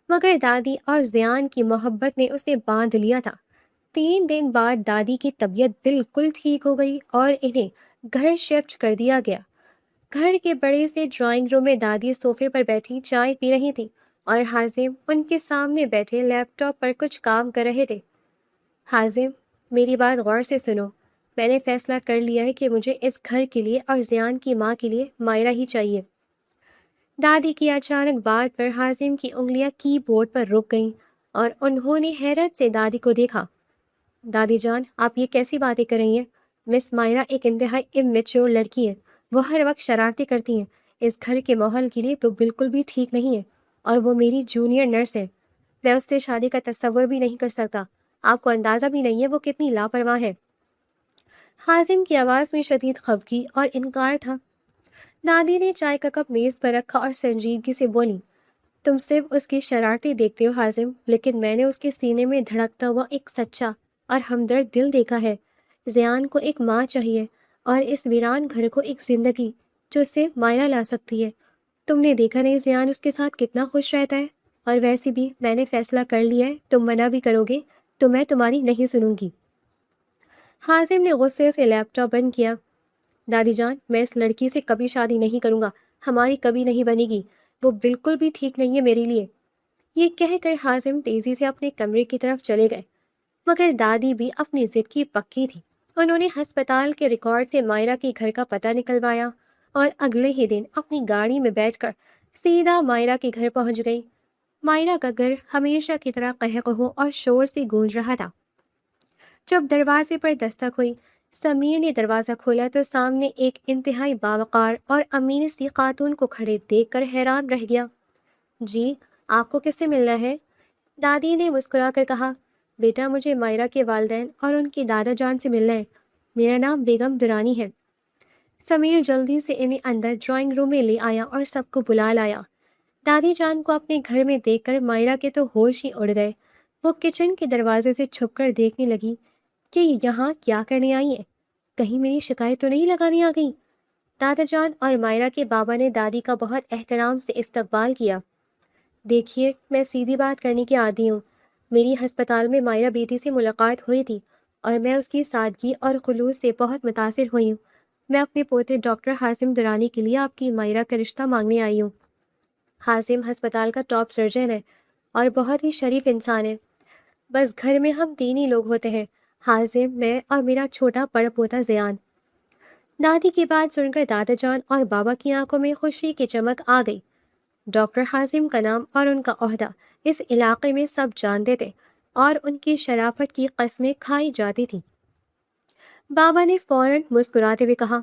مگر دادی اور زیان کی محبت نے اسے باندھ لیا تھا۔ 3 دن بعد دادی کی طبیعت بالکل ٹھیک ہو گئی اور انہیں گھر شفٹ کر دیا گیا۔ گھر کے بڑے سے ڈرائنگ روم میں دادی صوفے پر بیٹھی چائے پی رہی تھی اور حازم ان کے سامنے بیٹھے لیپ ٹاپ پر کچھ کام کر رہے تھے۔ حازم، میری بات غور سے سنو، میں نے فیصلہ کر لیا ہے کہ مجھے اس گھر کے لیے اور زیان کی ماں کے لیے مائرہ ہی چاہیے۔ دادی کی اچانک بات پر حازم کی انگلیاں کی بورڈ پر رک گئیں اور انہوں نے حیرت سے دادی کو دیکھا۔ دادی جان، آپ یہ کیسی باتیں کر رہی ہیں؟ مس مائرہ ایک انتہائی امیچور لڑکی ہے، وہ ہر وقت شرارتیں کرتی ہیں، اس گھر کے ماحول کے لیے تو بالکل بھی ٹھیک نہیں ہے، اور وہ میری جونیئر نرس ہے، میں اس سے شادی کا تصور بھی نہیں کر سکتا، آپ کو اندازہ بھی نہیں ہے وہ کتنی لاپرواہ ہے۔ حازم کی آواز میں شدید خفگی اور انکار تھا۔ دادی نے چائے کا کپ میز پر رکھا اور سنجیدگی سے بولی، تم صرف اس کی شرارتیں دیکھتے ہو حازم، لیکن میں نے اس کے سینے میں دھڑکتا ہوا ایک سچا اور ہمدرد دل دیکھا ہے۔ زیان کو ایک ماں چاہیے اور اس ویران گھر کو ایک زندگی جو صرف مائرہ لا سکتی ہے۔ تم نے دیکھا نہیں زیان اس کے ساتھ کتنا خوش رہتا ہے، اور ویسے بھی میں نے فیصلہ کر لیا ہے، تم منع بھی کرو گے تو میں تمہاری نہیں سنوں گی۔ حازم نے غصے سے لیپ ٹاپ بند کیا۔ دادی جان، میں اس لڑکی سے کبھی شادی نہیں کروں گا، ہماری کبھی نہیں بنے گی، وہ بالکل بھی ٹھیک نہیں ہے میرے لیے۔ یہ کہہ کر حازم تیزی سے اپنے کمرے کی طرف چلے گئے، مگر دادی بھی اپنی ضد کی پکی تھی۔ انہوں نے ہسپتال کے ریکارڈ سے مائرہ کے گھر کا پتہ نکلوایا اور اگلے ہی دن اپنی گاڑی میں بیٹھ کر سیدھا مائرہ کے گھر پہنچ گئی۔ مائرہ کا گھر ہمیشہ کی طرح قہقہو اور شور سے گونج رہا تھا۔ جب دروازے پر دستک ہوئی، سمیر نے دروازہ کھولا تو سامنے ایک انتہائی باوقار اور امیر سی خاتون کو کھڑے دیکھ کر حیران رہ گیا۔ جی، آپ کو کس سے ملنا ہے؟ دادی نے مسکرا کر کہا، بیٹا مجھے مائرہ کے والدین اور ان کی دادا جان سے ملنا ہے، میرا نام بیگم درانی ہے۔ سمیر جلدی سے انہیں اندر ڈرائنگ روم میں لے آیا اور سب کو بلا لایا۔ دادی جان کو اپنے گھر میں دیکھ کر مائرہ کے تو ہوش ہی اڑ گئے۔ وہ کچن کے دروازے سے چھپ کر دیکھنے لگی کہ یہاں کیا کرنے آئی ہیں، کہیں میری شکایت تو نہیں لگانے آ گئی۔ دادا جان اور مائرہ کے بابا نے دادی کا بہت احترام سے استقبال کیا۔ دیکھیے، میں سیدھی بات کرنے کی عادی ہوں، میری ہسپتال میں مائرہ بیٹی سے ملاقات ہوئی تھی اور میں اس کی سادگی اور خلوص سے بہت متاثر ہوئی ہوں۔ میں اپنے پوتے ڈاکٹر حازم درانی کے لیے آپ کی مائرہ کا رشتہ مانگنے آئی ہوں۔ حازم ہسپتال کا ٹاپ سرجن ہے اور بہت ہی شریف انسان ہے، بس گھر میں ہم 3 ہی لوگ ہوتے ہیں، حازم، میں اور میرا چھوٹا پڑ پوتا زیان۔ دادی کی بات سن کر دادا جان اور بابا کی آنکھوں میں خوشی کی چمک آ گئی۔ ڈاکٹر حازم کا نام اور ان کا عہدہ اس علاقے میں سب جانتے تھے، اور ان کی شرافت کی قسمیں کھائی جاتی تھیں۔ بابا نے فوراً مسکراتے ہوئے کہا،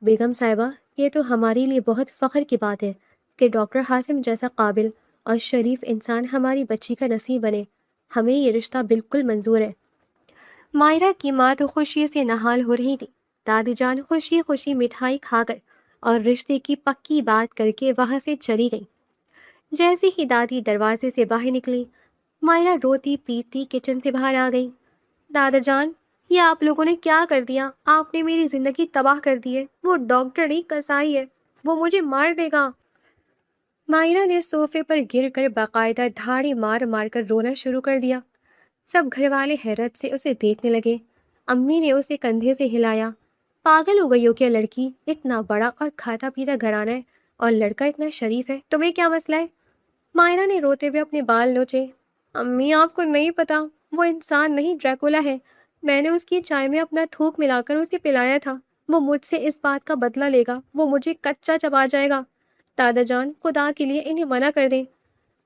بیگم صاحبہ، یہ تو ہمارے لیے بہت فخر کی بات ہے کہ ڈاکٹر حازم جیسا قابل اور شریف انسان ہماری بچی کا نصیب بنے۔ ہمیں یہ رشتہ بالکل منظور ہے۔ مائرہ کی ماں تو خوشی سے نہال ہو رہی تھی۔ دادی جان خوشی خوشی مٹھائی کھا کر اور رشتے کی پکی بات کر کے وہاں سے چلی گئی۔ جیسے ہی دادی دروازے سے باہر نکلی، مائرہ روتی پیٹتی کچن سے باہر آ گئی۔ دادا جان، یہ آپ لوگوں نے کیا کر دیا؟ آپ نے میری زندگی تباہ کر دی ہے۔ وہ ڈاکٹر نہیں، کسائی ہے، وہ مجھے مار دے گا۔ مائرہ نے صوفے پر گر کر باقاعدہ دھاڑی مار مار کر رونا شروع کر دیا۔ سب گھر والے حیرت سے اسے دیکھنے لگے۔ امی نے اسے کندھے سے ہلایا۔ پاگل ہو گئی ہو کیا لڑکی؟ اتنا بڑا اور کھاتا پیتا گھرانہ ہے اور لڑکا اتنا شریف ہے، تمہیں کیا مسئلہ ہے؟ مائرہ نے روتے ہوئے اپنے بال نوچے۔ امی، آپ کو نہیں پتا، وہ انسان نہیں، ڈریکولا ہے۔ میں نے اس کی چائے میں اپنا تھوک ملا کر اسے پلایا تھا۔ وہ مجھ سے اس بات کا بدلہ لے گا، وہ مجھے کچا چبا جائے گا۔ دادا جان، خدا کے لیے انہیں منع کر دیں۔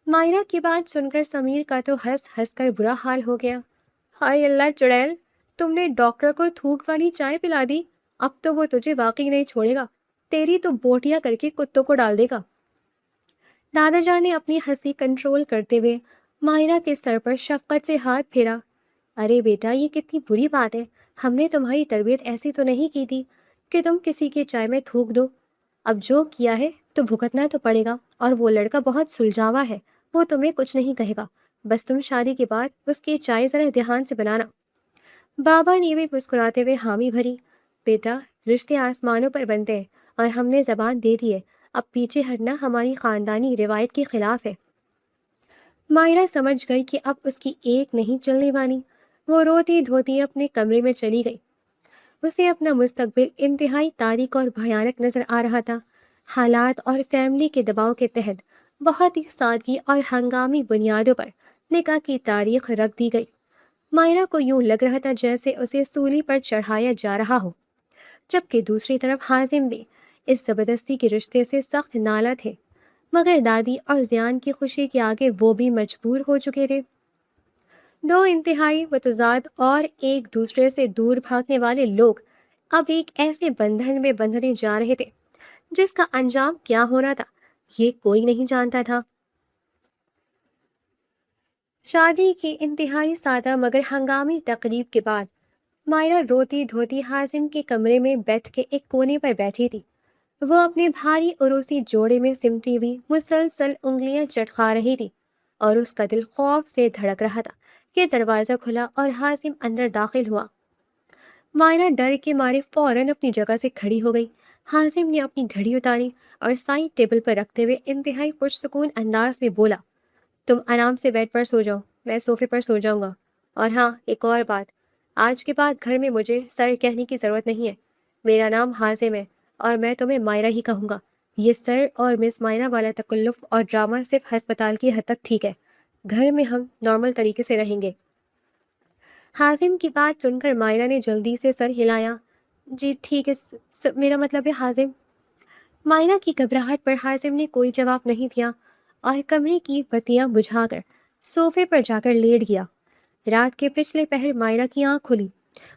مائرہ کی بات سن کر سمیر کا تو ہنس ہنس کر برا حال ہو گیا۔ ہائے اللہ چڑیل، تم نے ڈاکٹر کو تھوک والی چائے پلا دی، اب تو وہ تجھے واقعی نہیں چھوڑے گا، تیری تو بوٹیاں کر کے کتوں کو ڈال دے گا۔ دادا جان نے اپنی ہنسی کنٹرول کرتے ہوئے مائرہ کے سر پر شفقت سے ہاتھ پھیرا۔ ارے بیٹا، یہ کتنی بری بات ہے، ہم نے تمہاری تربیت ایسی تو نہیں کی تھی کہ تم کسی کی چائے میں تھوک دو۔ اب جو کیا ہے تو بھگتنا تو پڑے گا، اور وہ لڑکا بہت سلجھاوا ہے، وہ تمہیں کچھ نہیں کہے گا، بس تم شادی کے بعد اس کی چائے ذرا دھیان سے بنانا۔ بابا نے بھی مسکراتے ہوئے حامی بھری۔ بیٹا، رشتے آسمانوں پر بنتے ہیں اور ہم نے زبان دے دی ہے، اب پیچھے ہٹنا ہماری خاندانی روایت کے خلاف ہے۔ مائرہ سمجھ گئی کہ اب اس کی ایک نہیں چلنے والی۔ وہ روتی دھوتی اپنے کمرے میں چلی گئی۔ اسے اپنا مستقبل انتہائی تاریک اور بھیانک نظر آ رہا تھا۔ حالات اور فیملی کے دباؤ کے تحت بہت ہی سادگی اور ہنگامی بنیادوں پر نکاح کی تاریخ رکھ دی گئی۔ مائرہ کو یوں لگ رہا تھا جیسے اسے سولی پر چڑھایا جا رہا ہو، جبکہ دوسری طرف حازم بھی اس زبردستی کے رشتے سے سخت نالاں تھے، مگر دادی اور زیان کی خوشی کے آگے وہ بھی مجبور ہو چکے تھے۔ دو انتہائی متضاد اور ایک دوسرے سے دور بھاگنے والے لوگ اب ایک ایسے بندھن میں بندھنے جا رہے تھے جس کا انجام کیا ہونا تھا یہ کوئی نہیں جانتا تھا۔ شادی کی انتہائی سادہ مگر ہنگامی تقریب کے بعد مائرہ روتی دھوتی حازم کے کمرے میں بیٹھ کے ایک کونے پر بیٹھی تھی۔ وہ اپنے بھاری عروسی جوڑے میں سمٹی ہوئی مسلسل انگلیاں چٹکا رہی تھی اور اس کا دل خوف سے دھڑک رہا تھا کہ دروازہ کھلا اور حازم اندر داخل ہوا۔ مائرہ ڈر کے مارے فوراً اپنی جگہ سے کھڑی ہو گئی۔ حازم نے اپنی گھڑی اتاری اور سائڈ ٹیبل پر رکھتے ہوئے انتہائی پرسکون انداز میں بولا، تم آرام سے بیڈ پر سو جاؤ، میں صوفے پر سو جاؤں گا۔ اور ہاں، ایک اور بات، آج کے بعد گھر میں مجھے سر کہنے کی ضرورت نہیں ہے۔ میرا نام حازم ہے اور میں تمہیں مائرہ ہی کہوں گا۔ یہ سر اور مس مائرہ والا تکلف اور ڈرامہ صرف ہسپتال کی حد تک ٹھیک ہے، گھر میں ہم نارمل طریقے سے رہیں گے۔ حازم کی بات سن کر مائرہ نے جلدی سے سر ہلایا۔ جی ٹھیک ہے، میرا مطلب ہے حازم۔ مائرہ کی گھبراہٹ پر حازم نے کوئی جواب نہیں دیا اور کمرے کی بتیاں بجھا کر صوفے پر جا کر لیٹ گیا۔ رات کے پچھلے پہر مائرہ کی آنکھ کھلی۔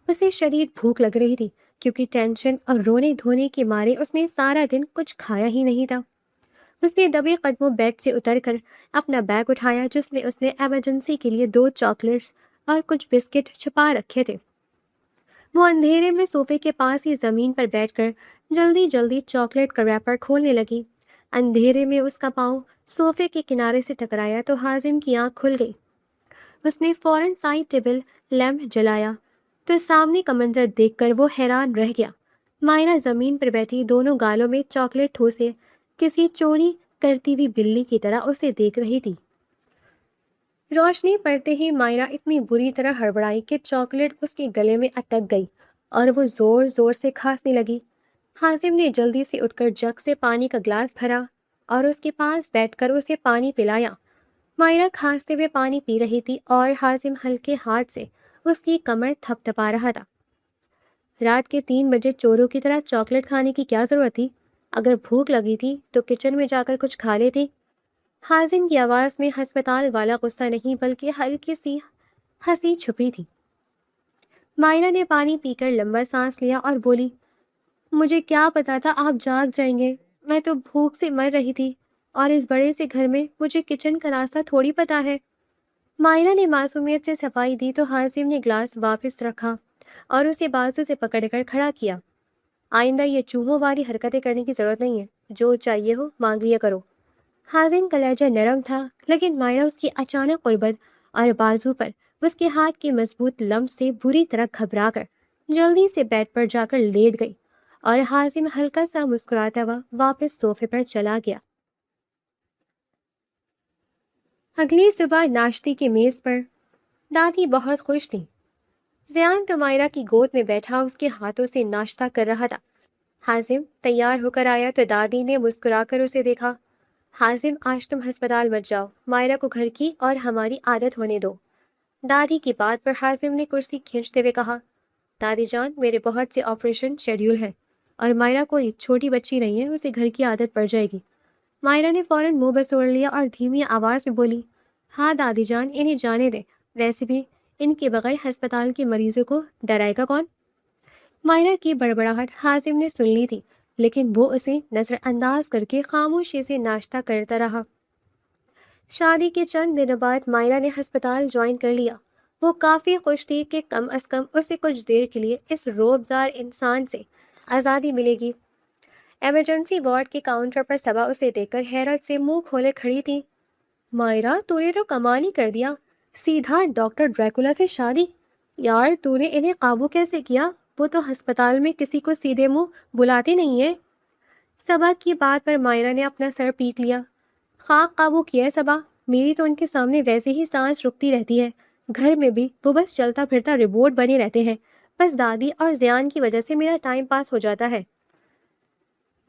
اسے شدید بھوک لگ رہی تھی کیونکہ ٹینشن اور رونے دھونے کے مارے اس نے سارا دن کچھ کھایا ہی نہیں تھا۔ اس نے دبے قدموں بیڈ سے اتر کر اپنا بیگ اٹھایا جس میں اس نے ایمرجنسی کے لیے 2 چاکلیٹس اور کچھ بسکٹ چھپا رکھے تھے۔ وہ اندھیرے میں صوفے کے پاس ہی زمین پر بیٹھ کر جلدی جلدی چاکلیٹ کا ریپر کھولنے لگی۔ اندھیرے میں اس کا پاؤں صوفے کے کنارے سے ٹکرایا تو حازم کی آنکھ کھل گئی۔ اس نے فوراً سائڈ ٹیبل لیمپ جلایا تو سامنے کا منظر دیکھ کر وہ حیران رہ گیا۔ مائرہ زمین پر بیٹھی دونوں گالوں میں چاکلیٹ ٹھوسے کسی چوری کرتی ہوئی بلی کی طرح اسے دیکھ رہی تھی۔ روشنی پڑتے ہی مائرہ اتنی بری طرح ہڑبڑائی کہ چاکلیٹ اس کے گلے میں اٹک گئی اور وہ زور زور سے کھانسنے لگی۔ حازم نے جلدی سے اٹھ کر جگ سے پانی کا گلاس بھرا اور اس کے پاس بیٹھ کر اسے پانی پلایا۔ مائرہ کھانستے ہوئے پانی پی رہی تھی اور حازم ہلکے ہاتھ سے اس کی کمر تھپ تھپا رہا تھا۔ رات کے 3 بجے چوروں کی طرح چاکلیٹ کھانے کی کیا ضرورت تھی؟ اگر بھوک لگی تھی تو کچن میں جا کر کچھ کھا لیتی۔ حازم کی آواز میں ہسپتال والا غصہ نہیں بلکہ ہلکی سی ہنسی چھپی تھی۔ مائرہ نے پانی پی کر لمبا سانس لیا اور بولی، مجھے کیا پتا تھا آپ جاگ جائیں گے، میں تو بھوک سے مر رہی تھی، اور اس بڑے سے گھر میں مجھے کچن کا راستہ تھوڑی پتا ہے۔ مائرہ نے معصومیت سے صفائی دی تو حازم نے گلاس واپس رکھا اور اسے بازو سے پکڑ کر کھڑا کیا۔ آئندہ یہ چوہوں والی حرکتیں کرنے کی ضرورت نہیں ہے، جو چاہیے ہو مانگ لیا کرو۔ حازم کا لہجہ نرم تھا، لیکن مائرہ اس کی اچانک قربت اور بازو پر اس کے ہاتھ کے مضبوط لمس سے بری طرح گھبرا کر جلدی سے بیڈ پر جا کر لیٹ گئی، اور حازم ہلکا سا مسکراتا ہوا واپس صوفے پر چلا گیا۔ اگلی صبح ناشتے کی میز پر دادی بہت خوش تھی۔ زیان تو مائرہ کی گود میں بیٹھا اس کے ہاتھوں سے ناشتہ کر رہا تھا۔ حازم تیار ہو کر آیا تو دادی نے مسکرا کر اسے دیکھا۔ حازم، آج تم ہسپتال مت جاؤ، مائرہ کو گھر کی اور ہماری عادت ہونے دو۔ دادی کی بات پر حازم نے کرسی کھینچتے ہوئے کہا، دادی جان، میرے بہت سے آپریشن شیڈیول ہیں، اور مائرہ کوئی چھوٹی بچی نہیں ہے، اسے گھر کی عادت پڑ جائے گی۔ مائرہ نے فوراً منہ بسوڑ لیا اور دھیمی آواز میں بولی، ہاں دادی جان، انہیں جانے دیں، ویسے بھی ان کے بغیر ہسپتال کے مریضوں کو ڈرائے گا کون؟ مائرہ کی بڑبڑاہٹ حازم نے سن لی تھی، لیکن وہ اسے نظر انداز کر کے خاموشی سے ناشتہ کرتا رہا۔ شادی کے چند دنوں بعد مائرہ نے ہسپتال جوائن کر لیا۔ وہ کافی خوش تھی کہ کم از کم اسے کچھ دیر کے لیے اس روبدار انسان سے آزادی ملے گی۔ ایمرجنسی وارڈ کے کاؤنٹر پر صبا اسے دیکھ کر حیرت سے منہ کھولے کھڑی تھی۔ مائرہ، تو نے تو کمال ہی کر دیا، سیدھا ڈاکٹر ڈریکولا سے شادی۔ یار، تو نے انہیں قابو کیسے کیا؟ وہ تو ہسپتال میں کسی کو سیدھے منہ بلاتے نہیں ہیں۔ صبا کی بات پر مائرہ نے اپنا سر پیٹ لیا۔ خاک قابو کیا ہے صبا، میری تو ان کے سامنے ویسے ہی سانس رکتی رہتی ہے، گھر میں بھی وہ بس چلتا پھرتا رپورٹ بنے رہتے ہیں، بس دادی اور زیان کی وجہ سے میرا ٹائم پاس ہو جاتا ہے۔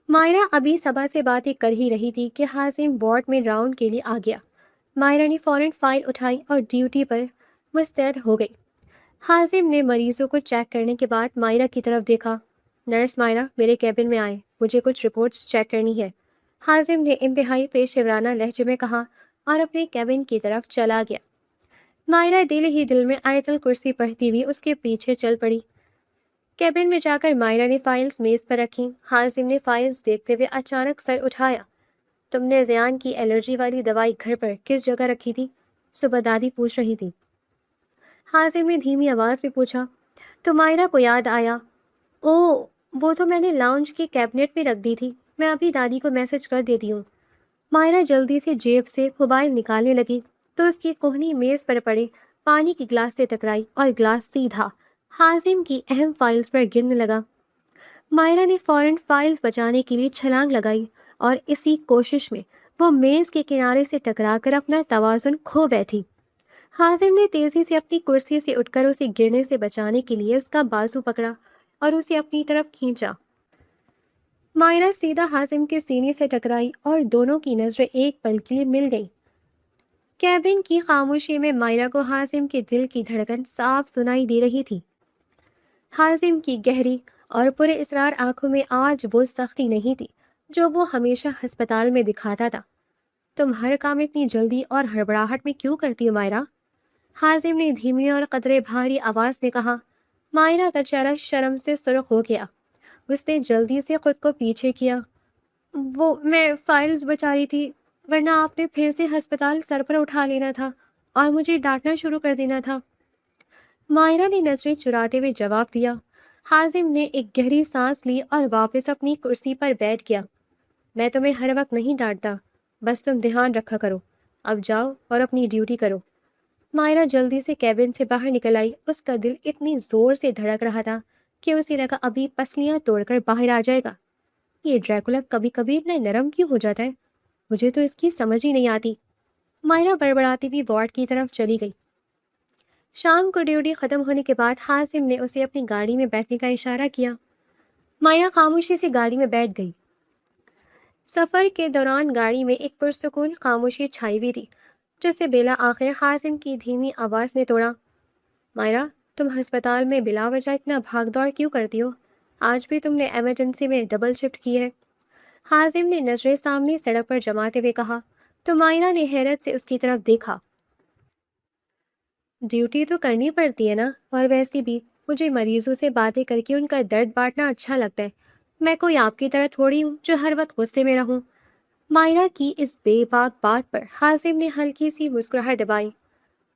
مائرہ ابھی صبا سے باتیں کر ہی رہی تھی کہ حازم وارڈ میں راؤنڈ کے لیے آ گیا۔ مائرہ نے فوراً فائل اٹھائی اور ڈیوٹی پر مستعد ہو گئی۔ حازم نے مریضوں کو چیک کرنے کے بعد مائرہ کی طرف دیکھا۔ نرس مائرہ، میرے کیبن میں آئے، مجھے کچھ رپورٹس چیک کرنی ہے، حازم نے انتہائی پیشہ ورانہ لہجے میں کہا اور اپنے کیبن کی طرف چلا گیا۔ مائرہ دل ہی دل میں آیت الکرسی پڑھتی ہوئی اس کے پیچھے چل پڑی۔ کیبن میں جا کر مائرہ نے فائلز میز پر رکھیں۔ حازم نے فائلز دیکھتے ہوئے اچانک سر اٹھایا۔ تم نے زیان کی الرجی والی دوائی گھر پر کس جگہ رکھی تھی؟ صبح دادی پوچھ رہی تھی۔ حازم نے دھیمی آواز میں پوچھا تو مائرہ کو یاد آیا، او، وہ تو میں نے لاؤنج کے کیبنٹ میں رکھ دی تھی، میں ابھی دادی کو میسج کر دیتی ہوں۔ مائرہ جلدی سے جیب سے موبائل نکالنے لگی تو اس کی کوہنی میز پر پڑے پانی کی گلاس سے ٹکرائی اور گلاس سیدھا حازم کی اہم فائلز پر گرنے لگا۔ مائرہ نے فوراً فائلز بچانے کے لیے چھلانگ لگائی اور اسی کوشش میں وہ میز کے کنارے سے ٹکرا کر اپنا توازن کھو بیٹھی۔ حازم نے تیزی سے اپنی کرسی سے اٹھ کر اسے گرنے سے بچانے کے لیے اس کا بازو پکڑا اور اسے اپنی طرف کھینچا۔ مائرہ سیدھا حازم کے سینے سے ٹکرائی اور دونوں کی نظریں ایک پل کے لیے مل گئیں۔ کیبن کی خاموشی میں مائرہ کو حازم کے دل کی دھڑکن صاف سنائی دے رہی تھی۔ حازم کی گہری اور پورے اصرار آنکھوں میں آج وہ سختی نہیں تھی جو وہ ہمیشہ ہسپتال میں دکھاتا تھا۔ تم ہر کام اتنی جلدی اور ہڑبڑاہٹ میں کیوں کرتی ہو مائرہ؟ حازم نے دھیمی اور قدرے بھاری آواز میں کہا۔ مائرہ کا چہرہ شرم سے سرخ ہو گیا۔ اس نے جلدی سے خود کو پیچھے کیا۔ وہ میں فائلز بچا رہی تھی، ورنہ آپ نے پھر سے ہسپتال سر پر اٹھا لینا تھا اور مجھے ڈانٹنا شروع کر دینا تھا۔ مائرہ نے نظریں چراتے ہوئے جواب دیا۔ حازم نے ایک گہری سانس لی اور واپس اپنی کرسی پر بیٹھ گیا۔ میں تمہیں ہر وقت نہیں ڈانٹتا، بس تم دھیان رکھا کرو، اب جاؤ اور اپنی ڈیوٹی کرو۔ مائرہ جلدی سے کیبن سے باہر نکل آئی۔ اس کا دل اتنی زور سے دھڑک رہا تھا کہ اسے لگا ابھی پسلیاں توڑ کر باہر آ جائے گا۔ یہ ڈریکولا کبھی کبھی اتنا نرم کیوں ہو جاتا ہے؟ مجھے تو اس کی سمجھ ہی نہیں آتی۔ مائرہ بڑبڑاتی ہوئی وارڈ کی طرف چلی گئی۔ شام کو ڈیوٹی ختم ہونے کے بعد حازم نے اسے اپنی گاڑی میں بیٹھنے کا اشارہ کیا۔ مائرہ خاموشی سے گاڑی میں بیٹھ گئی۔ سفر کے دوران گاڑی میں ایک پرسکون خاموشی چھائی ہوئی تھی جسے بلا آخر حازم کی دھیمی آواز نے توڑا۔ مائرہ، تم ہسپتال میں بلا وجہ اتنا بھاگ دوڑ کیوں کرتی ہو؟ آج بھی تم نے ایمرجنسی میں ڈبل شفٹ کی ہے۔ حازم نے نظریں سامنے سڑک پر جماتے ہوئے کہا تو مائرہ نے حیرت سے اس کی طرف دیکھا۔ ڈیوٹی تو کرنی پڑتی ہے نا، اور ویسے بھی مجھے مریضوں سے باتیں کر کے ان کا درد بانٹنا اچھا لگتا ہے۔ میں کوئی آپ کی طرح تھوڑی ہوں جو ہر وقت غصے میں رہوں۔ مائرہ کی اس بے باک بات پر حازم نے ہلکی سی مسکراہٹ دبائی۔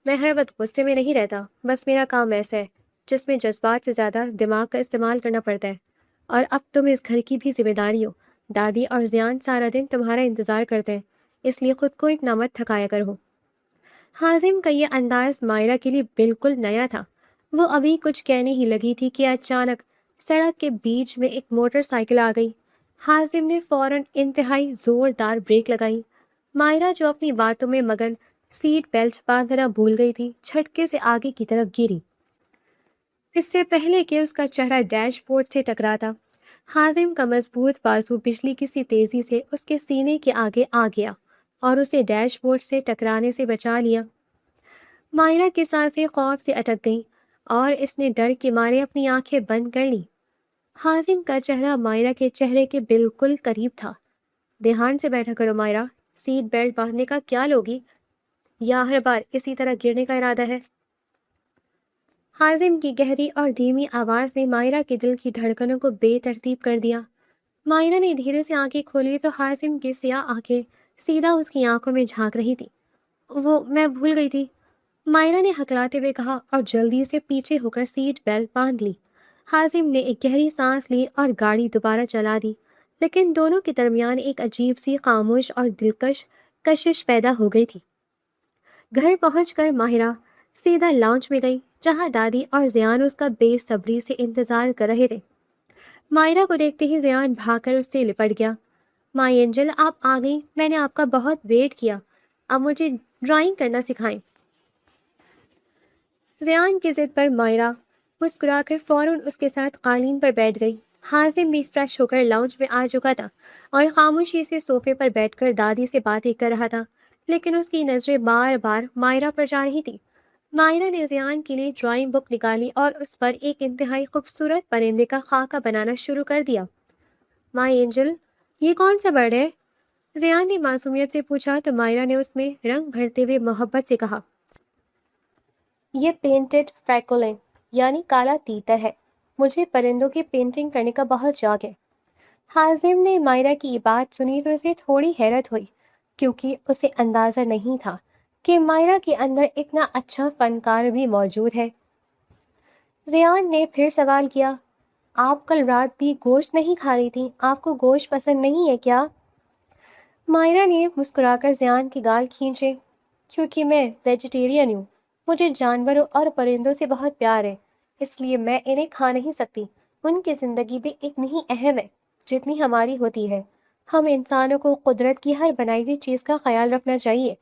میں ہر وقت غصے میں نہیں رہتا، بس میرا کام ایسا ہے جس میں جذبات سے زیادہ دماغ کا استعمال کرنا پڑتا ہے۔ اور اب تم اس گھر کی بھی ذمہ داری ہو۔ دادی اور زیان سارا دن تمہارا انتظار کرتے ہیں، اس لیے خود کو اتنا مت تھکایا کرو۔ حازم کا یہ انداز مائرہ کے لیے بالکل نیا تھا۔ وہ ابھی کچھ کہنے ہی لگی تھی کہ اچانک سڑک کے بیچ میں ایک موٹر سائیکل آ گئی۔ حازم نے فوراً انتہائی زوردار بریک لگائی۔ مائرہ جو اپنی باتوں میں مگن سیٹ بیلٹ باندھنا بھول گئی تھی، جھٹکے سے آگے کی طرف گری، اس سے پہلے کہ اس کا چہرہ ڈیش بورڈ سے ٹکراتا۔ حازم کا مضبوط بازو بجلی کی سی تیزی سے اس کے سینے کے آگے آ گیا اور اسے ڈیش بورڈ سے ٹکرانے سے بچا لیا۔ مائرہ کی سانسیں خوف سے اٹک گئیں اور اس نے ڈر کے مارے اپنی آنکھیں بند کر لیں۔ حازم کا چہرہ مائرہ کے چہرے کے بالکل قریب تھا۔ دھیان سے بیٹھا کرو مائرہ، سیٹ بیلٹ باندھنے کا کیا لوگی، یا ہر بار اسی طرح گرنے کا ارادہ ہے؟ حازم کی گہری اور دھیمی آواز نے مائرہ کے دل کی دھڑکنوں کو بے ترتیب کر دیا۔ مائرہ نے دھیرے سے آنکھیں کھولی تو حازم کی سیاہ آنکھیں سیدھا اس کی آنکھوں میں جھانک رہی تھی۔ میں بھول گئی تھی، مائرہ نے ہکلاتے ہوئے کہا اور جلدی سے پیچھے ہو کر سیٹ بیلٹ باندھ لی۔ حازم نے ایک گہری سانس لی اور گاڑی دوبارہ چلا دی، لیکن دونوں کے درمیان ایک عجیب سی خاموش اور دلکش کشش پیدا ہو گئی تھی۔ گھر پہنچ کر ماہرہ سیدھا لاؤنج میں گئی، جہاں دادی اور زیان اس کا بے صبری سے انتظار کر رہے تھے۔ مائرہ کو دیکھتے ہی زیان بھاگ کر اس سے لپٹ گیا۔ مائی اینجل، آپ آ گئیں، میں نے آپ کا بہت ویٹ کیا، اب مجھے ڈرائنگ کرنا سکھائیں۔ زیان کی ضد پر مائرہ مسکرا کر فوراً اس کے ساتھ قالین پر بیٹھ گئی۔ حازم بھی فریش ہو کر لاؤنج میں آ چکا تھا اور خاموشی سے صوفے پر بیٹھ کر دادی سے باتیں کر رہا تھا، لیکن اس کی نظریں بار بار مائرہ پر جا رہی تھی۔ مائرہ نے زیان کے لیے ڈرائنگ بک نکالی اور اس پر ایک انتہائی خوبصورت پرندے کا خاکہ بنانا شروع کر دیا۔ مائی اینجل، یہ کون سا برڈ ہے؟ زیان نے معصومیت سے پوچھا تو مائرہ نے اس میں رنگ بھرتے ہوئے محبت سے کہا، یہ پینٹڈ فریکولین یعنی کالا تیتر ہے۔ مجھے پرندوں کی پینٹنگ کرنے کا بہت شوق ہے۔ حازم نے مائرہ کی یہ بات سنی تو اسے تھوڑی حیرت ہوئی، کیونکہ اسے اندازہ نہیں تھا کہ مائرہ کے اندر اتنا اچھا فنکار بھی موجود ہے۔ زیان نے پھر سوال کیا، آپ کل رات بھی گوشت نہیں کھا رہی تھیں، آپ کو گوشت پسند نہیں ہے کیا؟ مائرہ نے مسکرا کر زیان کی گال کھینچے، کیونکہ میں ویجیٹیرین ہوں، مجھے جانوروں اور پرندوں سے بہت پیار ہے، اس لیے میں انہیں کھا نہیں سکتی۔ ان کی زندگی بھی اتنی ہی اہم ہے جتنی ہماری ہوتی ہے۔ ہم انسانوں کو قدرت کی ہر بنائی ہوئی چیز کا خیال رکھنا چاہیے۔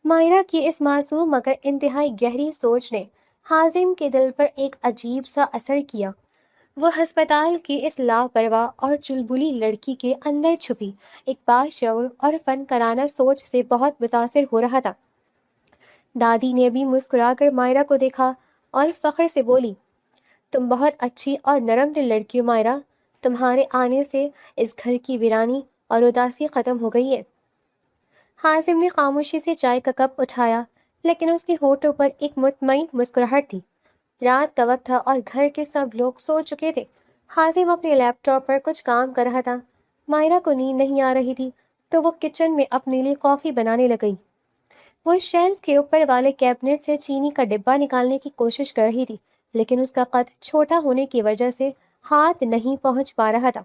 مائرہ کی اس معصوم مگر انتہائی گہری سوچ نے حازم کے دل پر ایک عجیب سا اثر کیا۔ وہ ہسپتال کی اس لاپرواہ اور چلبلی لڑکی کے اندر چھپی ایک باشعور اور فنکارانہ سوچ سے بہت متاثر ہو رہا تھا۔ دادی نے بھی مسکرا کر مائرہ کو دیکھا اور فخر سے بولی، تم بہت اچھی اور نرم دل لڑکی ہو مائرہ، تمہارے آنے سے اس گھر کی ویرانی اور اداسی ختم ہو گئی ہے۔ حازم نے خاموشی سے چائے کا کپ اٹھایا، لیکن اس کے ہونٹوں پر ایک مطمئن مسکراہٹ تھی۔ رات کا وقت تھا اور گھر کے سب لوگ سو چکے تھے۔ حازم اپنے لیپ ٹاپ پر کچھ کام کر رہا تھا۔ مائرہ کو نیند نہیں آ رہی تھی تو وہ کچن میں اپنے لیے کافی بنانے لگ گئی۔ وہ شیلف کے اوپر والے کیبنٹ سے چینی کا ڈبہ نکالنے کی کوشش کر رہی تھی، لیکن اس کا قد چھوٹا ہونے کی وجہ سے ہاتھ نہیں پہنچ پا رہا تھا۔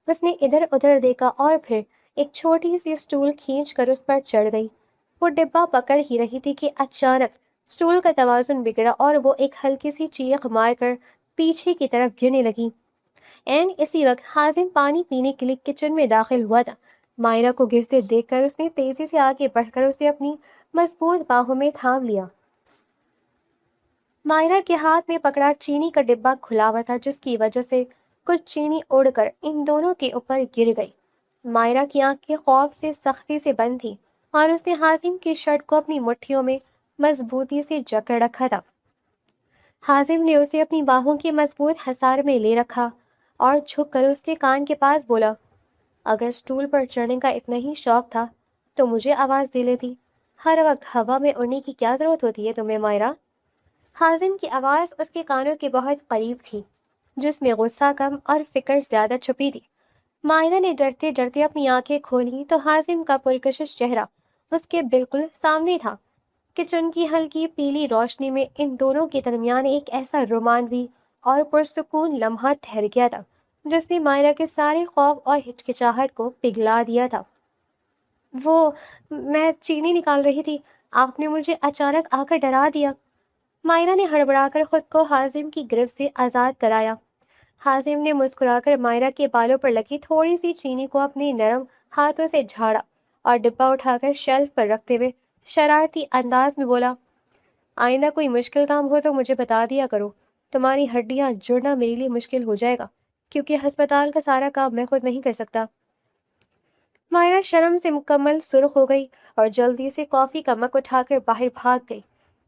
اس نے ادھر ادھر دیکھا اور پھر ایک چھوٹی سی اسٹول کھینچ کر اس پر چڑھ گئی۔ وہ ڈبہ پکڑ ہی رہی تھی کہ اچانک اسٹول کا توازن بگڑا اور وہ ایک ہلکی سی چیخ مار کر پیچھے کی طرف گرنے لگی۔ اسی وقت حازم پانی پینے کے لیے کچن میں داخل ہوا تھا۔ مائرہ کو گرتے دیکھ کر اس نے تیزی سے آگے بڑھ کر اسے اپنی مضبوط باہوں میں تھام لیا۔ مائرہ کے ہاتھ میں پکڑا چینی کا ڈبہ کھلا ہوا تھا، جس کی وجہ سے کچھ چینی اڑ کر ان دونوں کے اوپر گر گئی۔ مائرہ کی آنکھیں خوف سے سختی سے بند تھی اور اس نے حازم کی شرٹ کو اپنی مٹھیوں میں مضبوطی سے جکڑ رکھا تھا۔ حازم نے اسے اپنی باہوں کے مضبوط حصار میں لے رکھا اور جھک کر اس کے کان کے پاس بولا، اگر اسٹول پر چڑھنے کا اتنا ہی شوق تھا تو مجھے آواز دے لیتی، ہر وقت ہوا میں اڑنے کی کیا ضرورت ہوتی ہے تمہیں مائرہ؟ حازم کی آواز اس کے کانوں کے بہت قریب تھی، جس میں غصہ کم اور فکر زیادہ چھپی تھی۔ مائرہ نے ڈرتے ڈرتے اپنی آنکھیں کھولیں تو حازم کا پرکشش چہرہ اس کے بالکل سامنے تھا۔ کچن کی ہلکی پیلی روشنی میں ان دونوں کے درمیان ایک ایسا رومانوی اور پرسکون لمحہ ٹھہر گیا تھا جس نے مائرہ کے سارے خوف اور ہچکچاہٹ کو پگھلا دیا تھا۔ وہ میں چینی نکال رہی تھی، آپ نے مجھے اچانک آ کر ڈرا دیا۔ مائرہ نے ہڑبڑا کر خود کو حازم کی گرفت سے آزاد کرایا۔ حازم نے مسکرا کر مائرہ کے بالوں پر لگی تھوڑی سی چینی کو اپنے نرم ہاتھوں سے جھاڑا اور ڈبہ اٹھا کر شیلف پر رکھتے ہوئے شرارتی انداز میں بولا، آئندہ کوئی مشکل کام ہو تو مجھے بتا دیا کرو، تمہاری ہڈیاں جڑنا میرے لیے مشکل ہو جائے گا کیونکہ ہسپتال کا سارا کام میں خود نہیں کر سکتا۔ مائرہ شرم سے مکمل سرخ ہو گئی اور جلدی سے کافی کا مگ اٹھا کر باہر بھاگ گئی،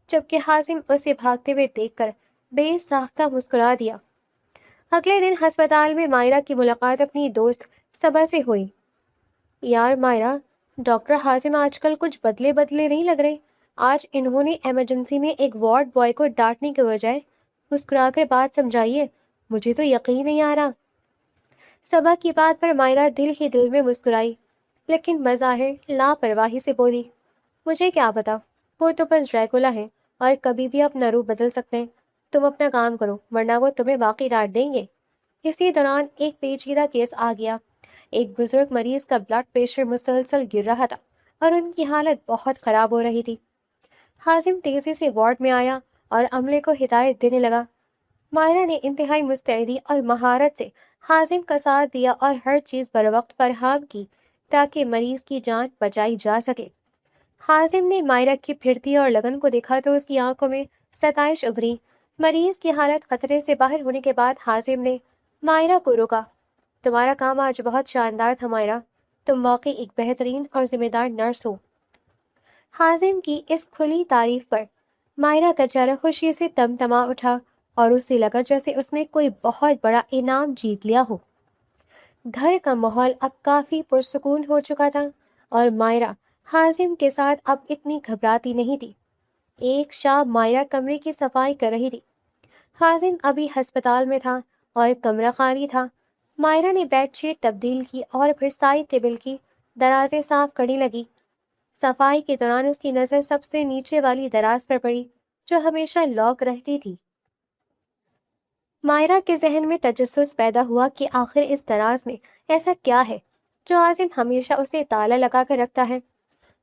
جبکہ حازم اسے بھاگتے ہوئے دیکھ کر بے ساختہ مسکرا دیا۔ اگلے دن ہسپتال میں مائرہ کی ملاقات اپنی دوست صبا سے ہوئی۔ یار مائرہ، ڈاکٹر حازم آج کل کچھ بدلے بدلے نہیں لگ رہے۔ آج انہوں نے ایمرجنسی میں ایک وارڈ بوائے کو ڈانٹنے کے بجائے مسکرا کر بات سمجھائی ہے، مجھے تو یقین نہیں آ رہا۔ صبا کی بات پر مائرہ دل ہی دل میں مسکرائی، لیکن بظاہر لاپرواہی سے بولی، مجھے کیا پتا، وہ تو بس ڈریکولا ہیں اور کبھی بھی اپنا روپ بدل سکتے ہیں۔ تم اپنا کام کرو ورنہ وہ تمہیں باقی ڈانٹ دیں گے۔ اسی دوران ایک پیچیدہ کیس آ گیا۔ ایک بزرگ مریض کا بلڈ پریشر مسلسل گر رہا تھا اور ان کی حالت بہت خراب ہو رہی تھی۔ حازم تیزی سے وارڈ میں آیا اور عملے کو ہدایت دینے لگا۔ مائرہ نے انتہائی مستعدی اور مہارت سے حازم کا ساتھ دیا اور ہر چیز بر وقت فراہم کی تاکہ مریض کی جان بچائی جا سکے۔ حازم نے مائرہ کی پھرتی اور لگن کو دیکھا تو اس کی آنکھوں میں ستائش ابھری۔ مریض کی حالت خطرے سے باہر ہونے کے بعد حازم نے مائرہ کو روکا، تمہارا کام آج بہت شاندار تھا مائرہ، تم واقعی ایک بہترین اور ذمہ دار نرس ہو۔ حازم کی اس کھلی تعریف پر مائرہ کا چہرہ خوشی سے تمتما اٹھا اور اسے لگا جیسے اس نے کوئی بہت بڑا انعام جیت لیا ہو۔ گھر کا ماحول اب کافی پرسکون ہو چکا تھا اور مائرہ حازم کے ساتھ اب اتنی گھبراتی نہیں تھی۔ ایک شام مائرہ کمرے کی صفائی کر رہی تھی۔ حازم ابھی ہسپتال میں تھا اور کمرہ خالی تھا۔ مائرہ نے بیڈ شیٹ تبدیل کی اور پھر سائڈ ٹیبل کی درازیں صاف کرنے لگی۔ صفائی کے دوران اس کی نظر سب سے نیچے والی دراز پر پڑی جو ہمیشہ لاک رہتی تھی۔ مائرہ کے ذہن میں تجسس پیدا ہوا کہ آخر اس دراز میں ایسا کیا ہے جو حازم ہمیشہ اسے تالا لگا کر رکھتا ہے۔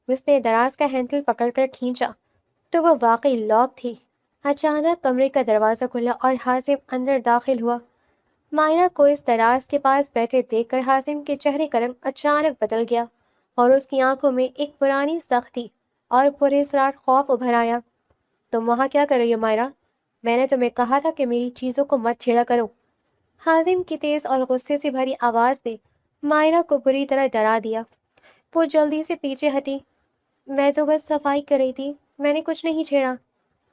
اس نے دراز کا ہینڈل پکڑ کر کھینچا تو وہ واقعی لاک تھی۔ اچانک کمرے کا دروازہ کھلا اور حازم اندر داخل ہوا۔ مائرہ کو اس دراز کے پاس بیٹھے دیکھ کر حازم کے چہرے کا رنگ اچانک بدل گیا اور اس کی آنکھوں میں ایک پرانی سختی اور پراسرار خوف ابھر آیا۔ تم وہاں کیا کر رہی ہو مائرہ؟ میں نے تمہیں کہا تھا کہ میری چیزوں کو مت چھیڑا کرو۔ حازم کی تیز اور غصے سے بھری آواز نے مائرہ کو بری طرح ڈرا دیا۔ وہ جلدی سے پیچھے ہٹی۔ میں تو بس صفائی کر رہی تھی، میں نے کچھ نہیں چھیڑا،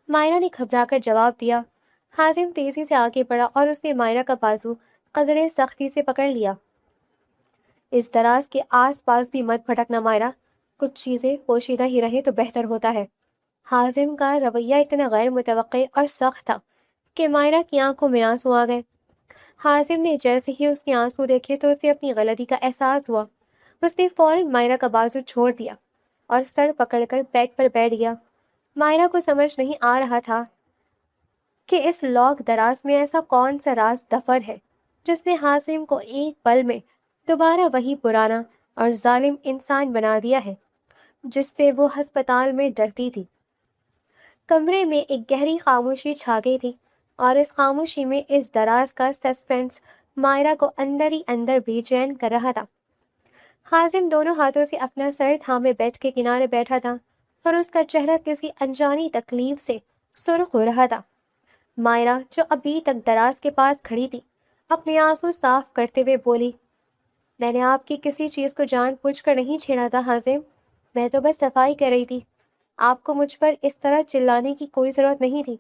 مائرہ نے گھبرا کر جواب دیا۔ حازم تیزی سے آگے بڑھا اور اس نے مائرہ کا بازو قدرے سختی سے پکڑ لیا۔ اس دراز کے آس پاس بھی مت بھٹکنا مائرہ، کچھ چیزیں پوشیدہ ہی رہیں تو بہتر ہوتا ہے۔ حازم کا رویہ اتنا غیر متوقع اور سخت تھا کہ مائرہ کی آنکھوں میں آنسو آ گئے۔ حازم نے جیسے ہی اس کے آنسو دیکھے تو اسے اپنی غلطی کا احساس ہوا۔ اس نے فوراً مائرہ کا بازو چھوڑ دیا اور سر پکڑ کر بیڈ پر بیٹھ گیا۔ مائرہ کو سمجھ نہیں آ رہا تھا کہ اس لاک دراز میں ایسا کون سا راز دفن ہے جس نے حازم کو ایک پل میں دوبارہ وہی پرانا اور ظالم انسان بنا دیا ہے جس سے وہ ہسپتال میں ڈرتی تھی۔ کمرے میں ایک گہری خاموشی چھا گئی تھی اور اس خاموشی میں اس دراز کا سسپینس مائرہ کو اندر ہی اندر بے چین کر رہا تھا۔ حازم دونوں ہاتھوں سے اپنا سر تھامے بیڈ کے کنارے بیٹھا تھا اور اس کا چہرہ کسی انجانی تکلیف سے سرخ ہو رہا تھا۔ مائرہ جو ابھی تک دراز کے پاس کھڑی تھی اپنے آنسو صاف کرتے ہوئے بولی، میں نے آپ کی کسی چیز کو جان بوجھ کر نہیں چھیڑا تھا حازم، میں تو بس صفائی کر رہی تھی۔ آپ کو مجھ پر اس طرح چلانے کی کوئی ضرورت نہیں تھی۔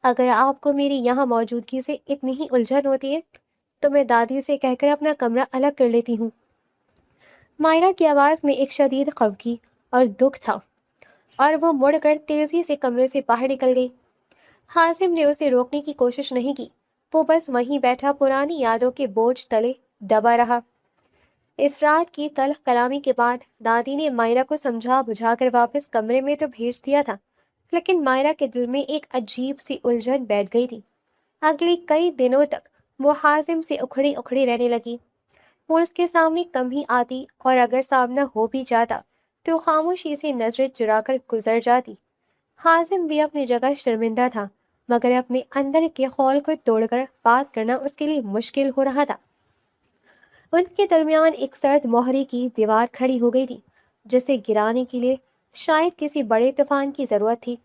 اگر آپ کو میری یہاں موجودگی سے اتنی ہی الجھن ہوتی ہے تو میں دادی سے کہہ کر اپنا کمرہ الگ کر لیتی ہوں۔ مائرہ کی آواز میں ایک شدید خفگی اور دکھ تھا۔ اور وہ مڑ کر تیزی سے کمرے سے باہر نکل گئی۔ حازم نے اسے روکنے کی کوشش نہیں کی، وہ بس وہیں بیٹھا پرانی یادوں کے بوجھ تلے دبا رہا۔ اس رات کی تلخ کلامی کے بعد دادی نے مائرہ کو سمجھا بجھا کر واپس کمرے میں تو بھیج دیا تھا، لیکن مائرہ کے دل میں ایک عجیب سی الجھن بیٹھ گئی تھی۔ اگلی کئی دنوں تک وہ حازم سے اکھڑی اکھڑی رہنے لگی۔ وہ اس کے سامنے کم ہی آتی اور اگر سامنا ہو بھی جاتا تو خاموشی سے نظریں چرا کر گزر جاتی۔ حازم بھی اپنی جگہ شرمندہ تھا، مگر اپنے اندر کے خول کو توڑ کر بات کرنا اس کے لیے مشکل ہو رہا تھا۔ ان کے درمیان ایک سرد مہری کی دیوار کھڑی ہو گئی تھی، جسے گرانے کے لیے شاید کسی بڑے طوفان کی ضرورت تھی۔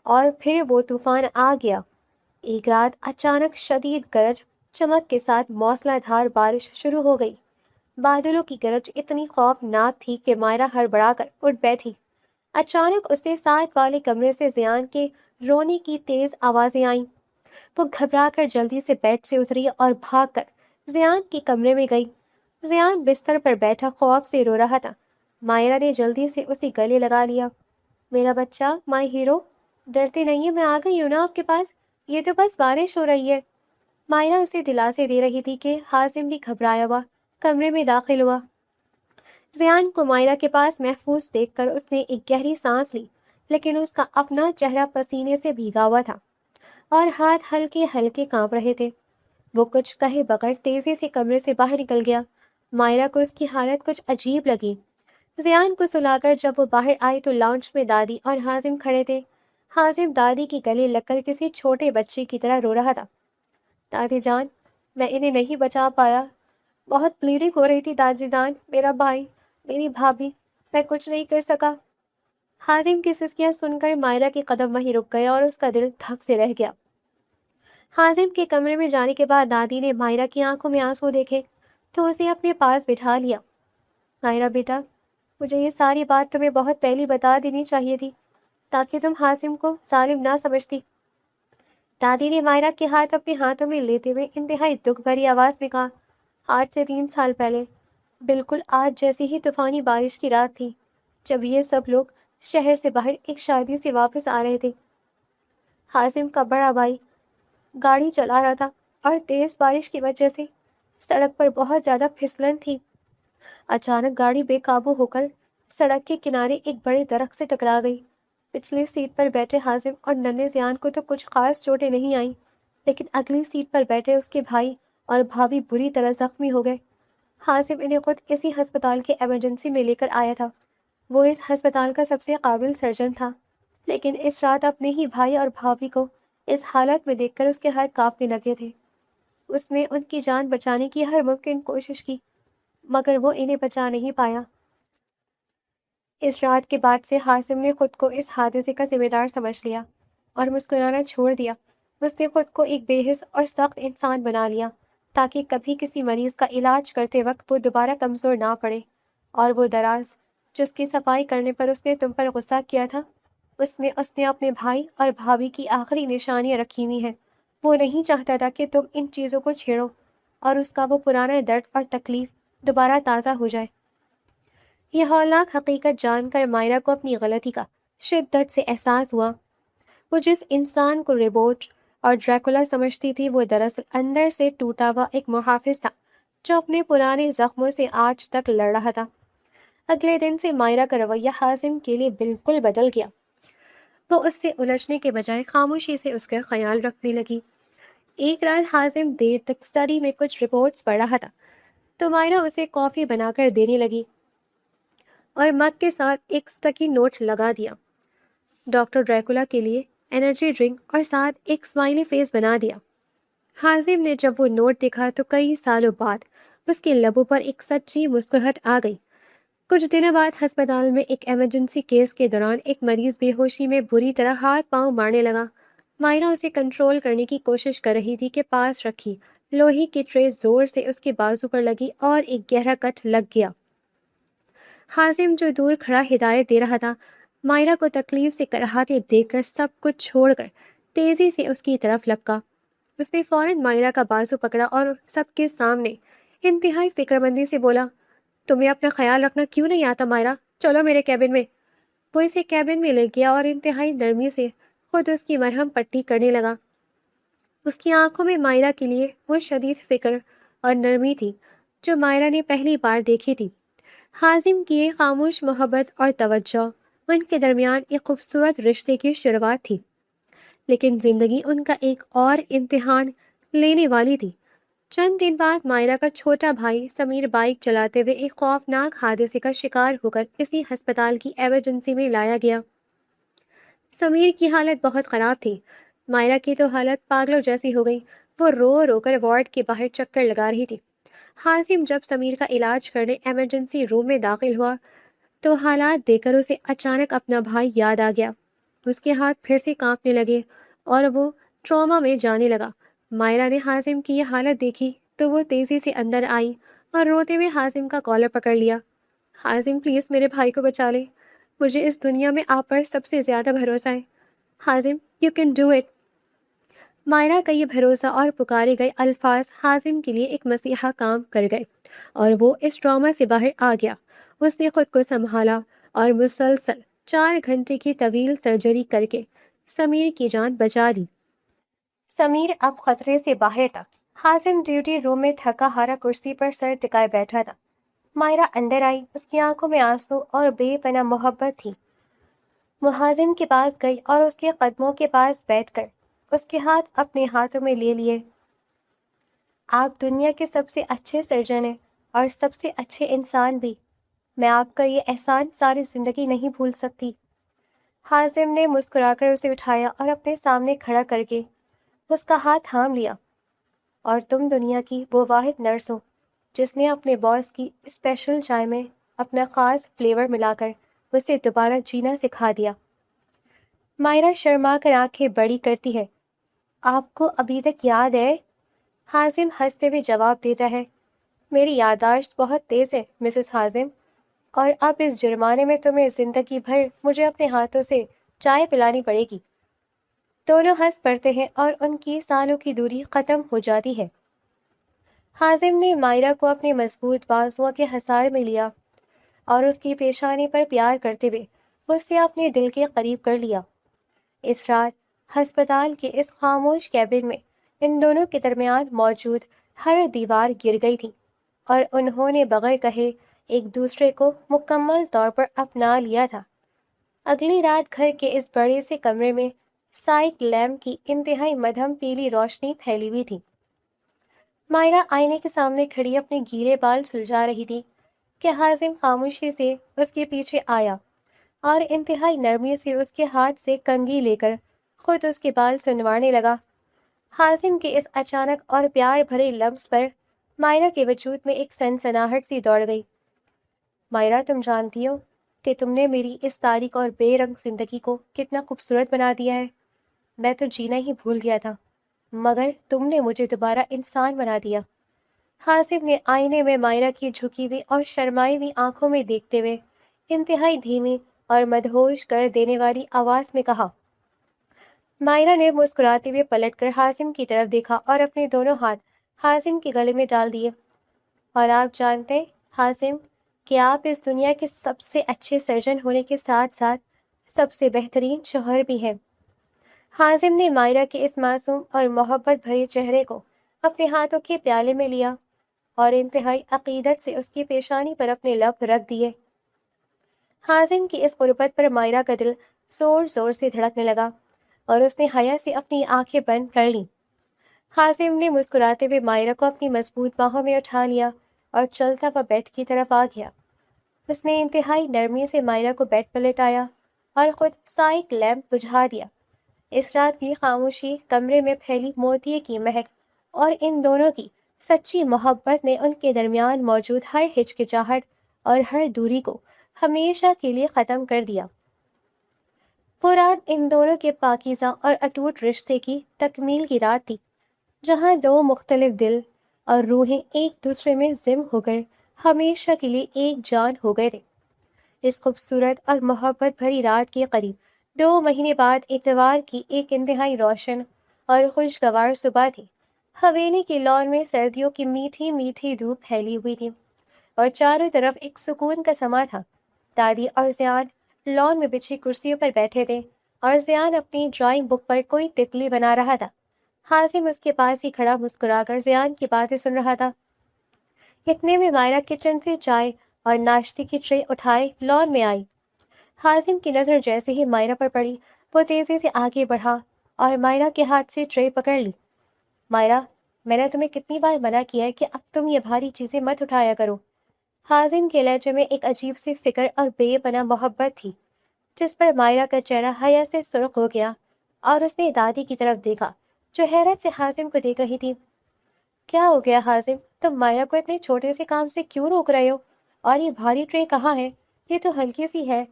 اور پھر وہ طوفان آ گیا۔ ایک رات اچانک شدید گرج چمک کے ساتھ موسلا دھار بارش شروع ہو گئی۔ بادلوں کی گرج اتنی خوفناک تھی کہ مائرہ ہڑبڑا کر اٹھ بیٹھی۔ اچانک اسے ساتھ والے کمرے سے زیان کے رونے کی تیز آوازیں آئیں۔ وہ گھبرا کر جلدی سے بیڈ سے اتری اور بھاگ کر زیان کے کمرے میں گئی۔ زیان بستر پر بیٹھا خوف سے رو رہا تھا۔ مائرہ نے جلدی سے اسے گلے لگا لیا۔ میرا بچہ، مائی ہیرو، ڈرتے نہیں ہیں، میں آ گئی ہوں نا آپ کے پاس، یہ تو بس بارش ہو رہی ہے۔ مائرہ اسے دلاسے دے رہی تھی کہ حازم بھی گھبرایا ہوا کمرے میں داخل ہوا۔ زیان کو مائرہ کے پاس محفوظ دیکھ کر اس نے ایک گہری سانس لی، لیکن اس کا اپنا چہرہ پسینے سے بھیگا ہوا تھا اور ہاتھ ہلکے ہلکے کانپ رہے تھے۔ وہ کچھ کہے بغیر تیزی سے کمرے سے باہر نکل گیا۔ مائرہ کو اس کی حالت کچھ عجیب لگی۔ زیان کو سلا کر جب وہ باہر آئی تو لاؤنج میں دادی اور حازم کھڑے تھے۔ حازم دادی کے گلے لگ کر کسی چھوٹے بچے کی طرح رو رہا تھا۔ دادی جان، میں انہیں نہیں بچا پایا، بہت بلیڈنگ ہو رہی تھی دادی جان، میرا بھائی، میری بھابھی، میں کچھ نہیں کر سکا۔ حازم کی سسکیاں سن کر مائرہ کے قدم وہیں رک گئے اور اس کا دل دھک سے رہ گیا۔ حازم کے کمرے میں جانے کے بعد دادی نے مائرہ کی آنکھوں میں آنسو دیکھے تو اسے اپنے پاس بٹھا لیا۔ مائرہ بیٹا، مجھے یہ ساری بات تمہیں بہت پہلے بتا دینی چاہیے تھی تاکہ تم حازم کو ظالم نہ سمجھتی۔ دادی نے مائرہ کے ہاتھ اپنے ہاتھوں میں لیتے ہوئے انتہائی دکھ بھری آواز میں کہا، آج سے 3 سال پہلے، بالکل آج جیسی ہی طوفانی بارش کی رات تھی جب یہ سب لوگ شہر سے باہر ایک شادی سے واپس آ رہے تھے۔ حازم کا بڑا بھائی گاڑی چلا رہا تھا اور تیز بارش کی وجہ سے سڑک پر بہت زیادہ پھسلن تھی۔ اچانک گاڑی بے قابو ہو کر سڑک کے کنارے ایک بڑے درخت سے ٹکرا گئی۔ پچھلی سیٹ پر بیٹھے حازم اور ننھے زیان کو تو کچھ خاص چوٹیں نہیں آئیں، لیکن اگلی سیٹ پر بیٹھے اس کے بھائی اور بھابھی بری طرح زخمی ہو گئے۔ حازم انہیں خود اسی ہسپتال کے ایمرجنسی میں لے کر آیا تھا۔ وہ اس ہسپتال کا سب سے قابل سرجن تھا، لیکن اس رات اپنے ہی بھائی اور بھابھی کو اس حالت میں دیکھ کر اس کے ہاتھ کانپنے لگے تھے۔ اس نے ان کی جان بچانے کی ہر ممکن کوشش کی، مگر وہ انہیں بچا نہیں پایا۔ اس رات کے بعد سے حازم نے خود کو اس حادثے کا ذمہ دار سمجھ لیا اور مسکرانا چھوڑ دیا۔ اس نے خود کو ایک بے حس اور سخت انسان بنا لیا تاکہ کبھی کسی مریض کا علاج کرتے وقت وہ دوبارہ کمزور نہ پڑے۔ اور وہ دراز جس کی صفائی کرنے پر اس نے تم پر غصہ کیا تھا، اس میں اس نے اپنے بھائی اور بھابھی کی آخری نشانیاں رکھی ہوئی ہیں۔ وہ نہیں چاہتا تھا کہ تم ان چیزوں کو چھیڑو اور اس کا وہ پرانا درد اور تکلیف دوبارہ تازہ ہو جائے۔ یہ ہولناک حقیقت جان کر مائرہ کو اپنی غلطی کا شدت سے احساس ہوا۔ وہ جس انسان کو روبوٹ اور ڈریکولا سمجھتی تھی، وہ دراصل اندر سے ٹوٹا ہوا ایک محافظ تھا جو اپنے پرانے زخموں سے آج تک لڑ رہا تھا۔ اگلے دن سے مائرہ کا رویہ حازم کے لیے بالکل بدل گیا۔ وہ اس سے الجھنے کے بجائے خاموشی سے اس کا خیال رکھنے لگی۔ ایک رات حازم دیر تک اسٹڈی میں کچھ رپورٹس پڑھ رہا تھا تو مائرہ اسے کافی بنا کر دینے لگی اور مگ کے ساتھ ایک سٹکی نوٹ لگا دیا، ڈاکٹر ڈریکولا کے لیے انرجی ڈرنک، اور ساتھ ایک اسمائلی فیس بنا دیا۔ حازم نے جب وہ نوٹ دیکھا تو کئی سالوں بعد اس کے لبوں پر ایک سچی مسکراہٹ آ گئی۔ کچھ دنوں بعد ہسپتال میں ایک ایمرجنسی کیس کے دوران ایک مریض بے ہوشی میں بری طرح ہاتھ پاؤں مارنے لگا۔ مائرہ اسے کنٹرول کرنے کی کوشش کر رہی تھی کہ پاس رکھی لوہے کی ٹرے زور سے اس کے بازو پر لگی اور ایک گہرا کٹ لگ گیا۔ حازم جو دور کھڑا ہدایت دے رہا تھا، مائرہ کو تکلیف سے کراہتے دیکھ کر سب کچھ چھوڑ کر تیزی سے اس کی طرف لپکا۔ اس نے فوراً مائرہ کا بازو پکڑا اور سب کے سامنے انتہائی فکر مندی سے بولا، تمہیں اپنا خیال رکھنا کیوں نہیں آتا مائرہ؟ چلو میرے کیبن میں۔ وہ اسے کیبن میں لے گیا اور انتہائی نرمی سے خود اس کی مرہم پٹی کرنے لگا۔ اس کی آنکھوں میں مائرہ کے لیے وہ شدید فکر اور نرمی تھی جو مائرہ نے پہلی بار دیکھی تھی۔ حازم کی یہ خاموش محبت اور توجہ ان کے درمیان ایک خوبصورت رشتے کی شروعات تھی، لیکن زندگی ان کا ایک اور امتحان لینے والی تھی۔ چند دن بعد مائرہ کا چھوٹا بھائی سمیر بائک چلاتے ہوئے ایک خوفناک حادثے کا شکار ہو کر اسی ہسپتال کی ایمرجنسی میں لایا گیا۔ سمیر کی حالت بہت خراب تھی۔ مائرہ کی تو حالت پاگلوں جیسی ہو گئی۔ وہ رو رو کر وارڈ کے باہر چکر لگا رہی تھی۔ حازم جب سمیر کا علاج کرنے ایمرجنسی روم میں داخل ہوا تو حالات دیکھ کر اسے اچانک اپنا بھائی یاد آ گیا۔ اس کے ہاتھ پھر سے کانپنے لگے اور وہ ٹراما میں جانے لگا۔ مائرہ نے حازم کی یہ حالت دیکھی تو وہ تیزی سے اندر آئی اور روتے ہوئے حازم کا کالر پکڑ لیا۔ حازم پلیز میرے بھائی کو بچا لے، مجھے اس دنیا میں آپ پر سب سے زیادہ بھروسہ ہے۔ Hazim you can do it. Maira کا یہ بھروسہ اور پکارے گئے الفاظ حازم کے لیے ایک مسیحا کام کر گئے اور وہ اس ٹراما سے باہر آ گیا۔ اس نے خود کو سنبھالا اور مسلسل 4 گھنٹے کی طویل سرجری کر کے سمیر کی جان بچا لی۔ سمیر اب خطرے سے باہر تھا۔ حازم ڈیوٹی روم میں تھکا ہارا کرسی پر سر ٹکائے بیٹھا تھا۔ مائرہ اندر آئی، اس کی آنکھوں میں آنسو اور بے پناہ محبت تھی۔ وہ حازم کے پاس گئی اور اس کے قدموں کے پاس بیٹھ کر اس کے ہاتھ اپنے ہاتھوں میں لے لیے۔ آپ دنیا کے سب سے اچھے سرجن ہیں اور سب سے اچھے انسان بھی۔ میں آپ کا یہ احسان ساری زندگی نہیں بھول سکتی۔ حازم نے مسکرا کر اسے اٹھایا اور اپنے سامنے کھڑا کر کے اس کا ہاتھ تھام لیا۔ اور تم دنیا کی وہ واحد نرس ہو جس نے اپنے باس کی اسپیشل چائے میں اپنا خاص فلیور ملا کر اسے دوبارہ جینا سکھا دیا۔ مائرہ شرما کر آنکھیں بڑی کرتی ہے۔ آپ کو ابھی تک یاد ہے؟ حازم ہنستے ہوئے جواب دیتا ہے، میری یادداشت بہت تیز ہے مسز حازم، اور اب اس جرمانے میں تمہیں زندگی بھر مجھے اپنے ہاتھوں سے چائے پلانی پڑے گی۔ دونوں ہنس پڑتے ہیں اور ان کی سالوں کی دوری ختم ہو جاتی ہے۔ حازم نے مائرہ کو اپنے مضبوط بازوؤں کے حصار میں لیا اور اس کی پیشانی پر پیار کرتے ہوئے اسے اپنے دل کے قریب کر لیا۔ اس رات ہسپتال کے اس خاموش کیبن میں ان دونوں کے درمیان موجود ہر دیوار گر گئی تھی اور انہوں نے بغیر کہے ایک دوسرے کو مکمل طور پر اپنا لیا تھا۔ اگلی رات گھر کے اس بڑے سے کمرے میں سائیڈ لیمپ کی انتہائی مدھم پیلی روشنی پھیلی ہوئی تھی۔ مائرہ آئینے کے سامنے کھڑی اپنے گیلے بال سلجھا رہی تھی کہ حازم خاموشی سے اس کے پیچھے آیا اور انتہائی نرمی سے اس کے ہاتھ سے کنگھی لے کر خود اس کے بال سنوانے لگا۔ حازم کے اس اچانک اور پیار بھرے لمس پر مائرہ کے وجود میں ایک سنسناہٹ سی دوڑ گئی۔ مائرہ، تم جانتی ہو کہ تم نے میری اس تاریک اور بے رنگ زندگی کو کتنا خوبصورت بنا دیا ہے۔ میں تو جینا ہی بھول گیا تھا، مگر تم نے مجھے دوبارہ انسان بنا دیا۔ حازم نے آئینے میں مائرہ کی جھکی ہوئی اور شرمائی ہوئی آنکھوں میں دیکھتے ہوئے انتہائی دھیمی اور مدہوش کر دینے والی آواز میں کہا۔ مائرہ نے مسکراتے ہوئے پلٹ کر حازم کی طرف دیکھا اور اپنے دونوں ہاتھ حازم کے گلے میں ڈال دیے۔ اور آپ جانتے ہیں حازم کہ آپ اس دنیا کے سب سے اچھے سرجن ہونے کے ساتھ ساتھ سب سے بہترین شوہر بھی ہیں۔ حازم نے مائرہ کے اس معصوم اور محبت بھرے چہرے کو اپنے ہاتھوں کے پیالے میں لیا اور انتہائی عقیدت سے اس کی پیشانی پر اپنے لب رکھ دیے۔ حازم کی اس قربت پر مائرہ کا دل زور زور سے دھڑکنے لگا اور اس نے حیا سے اپنی آنکھیں بند کر لیں۔ حازم نے مسکراتے ہوئے مائرہ کو اپنی مضبوط باہوں میں اٹھا لیا اور چلتا ہوا بیڈ کی طرف آ گیا۔ اس نے انتہائی نرمی سے مائرہ کو بیڈ پر لٹایا اور خود سائیڈ لیمپ بجھا دیا۔ اس رات کی خاموشی، کمرے میں پھیلی موتیے کی مہک اور ان دونوں کی سچی محبت نے ان کے درمیان موجود ہر ہچکچاہٹ اور ہر دوری کو ہمیشہ کے لیے ختم کر دیا۔ وہ رات ان دونوں کے پاکیزہ اور اٹوٹ رشتے کی تکمیل کی رات تھی، جہاں دو مختلف دل اور روحیں ایک دوسرے میں ضم ہو کر ہمیشہ کے لیے ایک جان ہو گئے تھے۔ اس خوبصورت اور محبت بھری رات کے قریب 2 مہینے بعد اتوار کی ایک انتہائی روشن اور خوشگوار صبح تھی۔ حویلی کے لان میں سردیوں کی میٹھی میٹھی دھوپ پھیلی ہوئی تھی اور چاروں طرف ایک سکون کا سما تھا۔ دادی اور زیاد لان میں بچھی کرسیوں پر بیٹھے تھے اور زیان اپنی ڈرائنگ بک پر کوئی تتلی بنا رہا تھا۔ حازم اس کے پاس ہی کھڑا مسکرا کر زیان کی باتیں سن رہا تھا۔ اتنے میں مائرہ کچن سے چائے اور ناشتے کی ٹرے اٹھائے لان میں آئی۔ حازم کی نظر جیسے ہی مائرہ پر پڑی، وہ تیزی سے آگے بڑھا اور مائرہ کے ہاتھ سے ٹرے پکڑ لی۔ مائرہ، میں نے تمہیں کتنی بار منع کیا ہے کہ اب تم یہ بھاری چیزیں مت اٹھایا کرو۔ حازم کے لہجے میں ایک عجیب سی فکر اور بے پناہ محبت تھی، جس پر مائرہ کا چہرہ حیا سے سرخ ہو گیا اور اس نے دادی کی طرف دیکھا جو حیرت سے حازم کو دیکھ رہی تھی۔ کیا ہو گیا حازم، تم مائرہ کو اتنے چھوٹے سے کام سے کیوں روک رہے ہو؟ اور یہ بھاری ٹرے کہاں ہے؟ یہ تو ہلکی سی ہے۔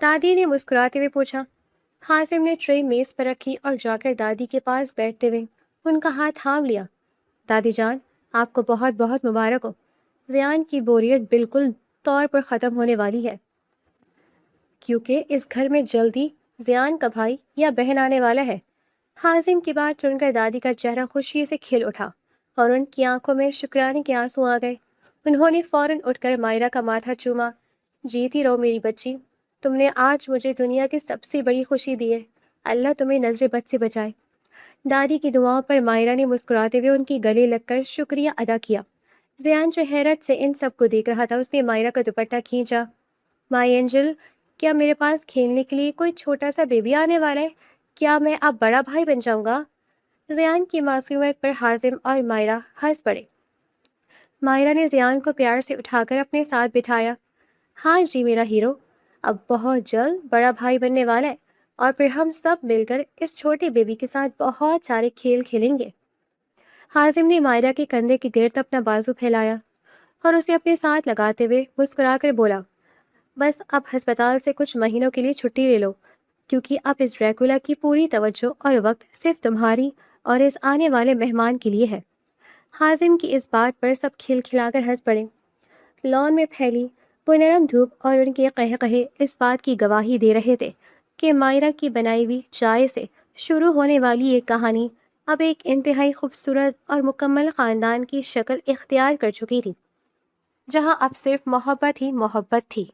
دادی نے مسکراتے ہوئے پوچھا۔ حازم نے ٹرے میز پر رکھی اور جا کر دادی کے پاس بیٹھتے ہوئے ان کا ہاتھ تھام لیا۔ دادی جان، آپ کو بہت بہت مبارک ہو۔ زیان کی بوریت بالکل طور پر ختم ہونے والی ہے، کیونکہ اس گھر میں جلدی زیان کا بھائی یا بہن آنے والا ہے۔ حازم کی بات سن کر دادی کا چہرہ خوشی سے کھل اٹھا اور ان کی آنکھوں میں شکرانے کے آنسو آ گئے۔ انہوں نے فوراً اٹھ کر مائرہ کا ماتھا چوما۔ جیتی رہو میری بچی، تم نے آج مجھے دنیا کی سب سے بڑی خوشی دی ہے۔ اللہ تمہیں نظر بد سے بچائے۔ دادی کی دعاؤں پر مائرہ نے مسکراتے ہوئے ان کی گلے لگ کر شکریہ ادا کیا۔ زیان جو حیرت سے ان سب کو دیکھ رہا تھا، اس نے مائرہ کا دوپٹہ کھینچا۔ مائی اینجل، کیا میرے پاس کھیلنے کے لیے کوئی چھوٹا سا بیبی آنے والا ہے؟ کیا میں اب بڑا بھائی بن جاؤں گا؟ زیان کی معصومیت پر حازم اور مائرہ ہنس پڑے۔ مائرہ نے زیان کو پیار سے اٹھا کر اپنے ساتھ بٹھایا۔ ہاں جی میرا ہیرو، اب بہت جلد بڑا بھائی بننے والا ہے اور پھر ہم سب مل کر اس چھوٹے بیبی کے ساتھ بہت سارے کھیل کھیلیں گے۔ حازم نے مائرہ کے کندھے کے گرد اپنا بازو پھیلایا اور اسے اپنے ساتھ لگاتے ہوئے مسکرا کر بولا، بس اب ہسپتال سے کچھ مہینوں کے لیے چھٹی لے لو، کیونکہ اب اس ڈریکولا کی پوری توجہ اور وقت صرف تمہاری اور اس آنے والے مہمان کے لیے ہے۔ حازم کی اس بات پر سب کھل کھلا کر ہنس پڑے۔ لان میں پھیلی وہ نرم دھوپ اور ان کے قہقہے اس بات کی گواہی دے رہے تھے کہ مائرہ کی بنائی ہوئی چائے سے شروع ہونے والی یہ کہانی اب ایک انتہائی خوبصورت اور مکمل خاندان کی شکل اختیار کر چکی تھی، جہاں اب صرف محبت ہی محبت تھی۔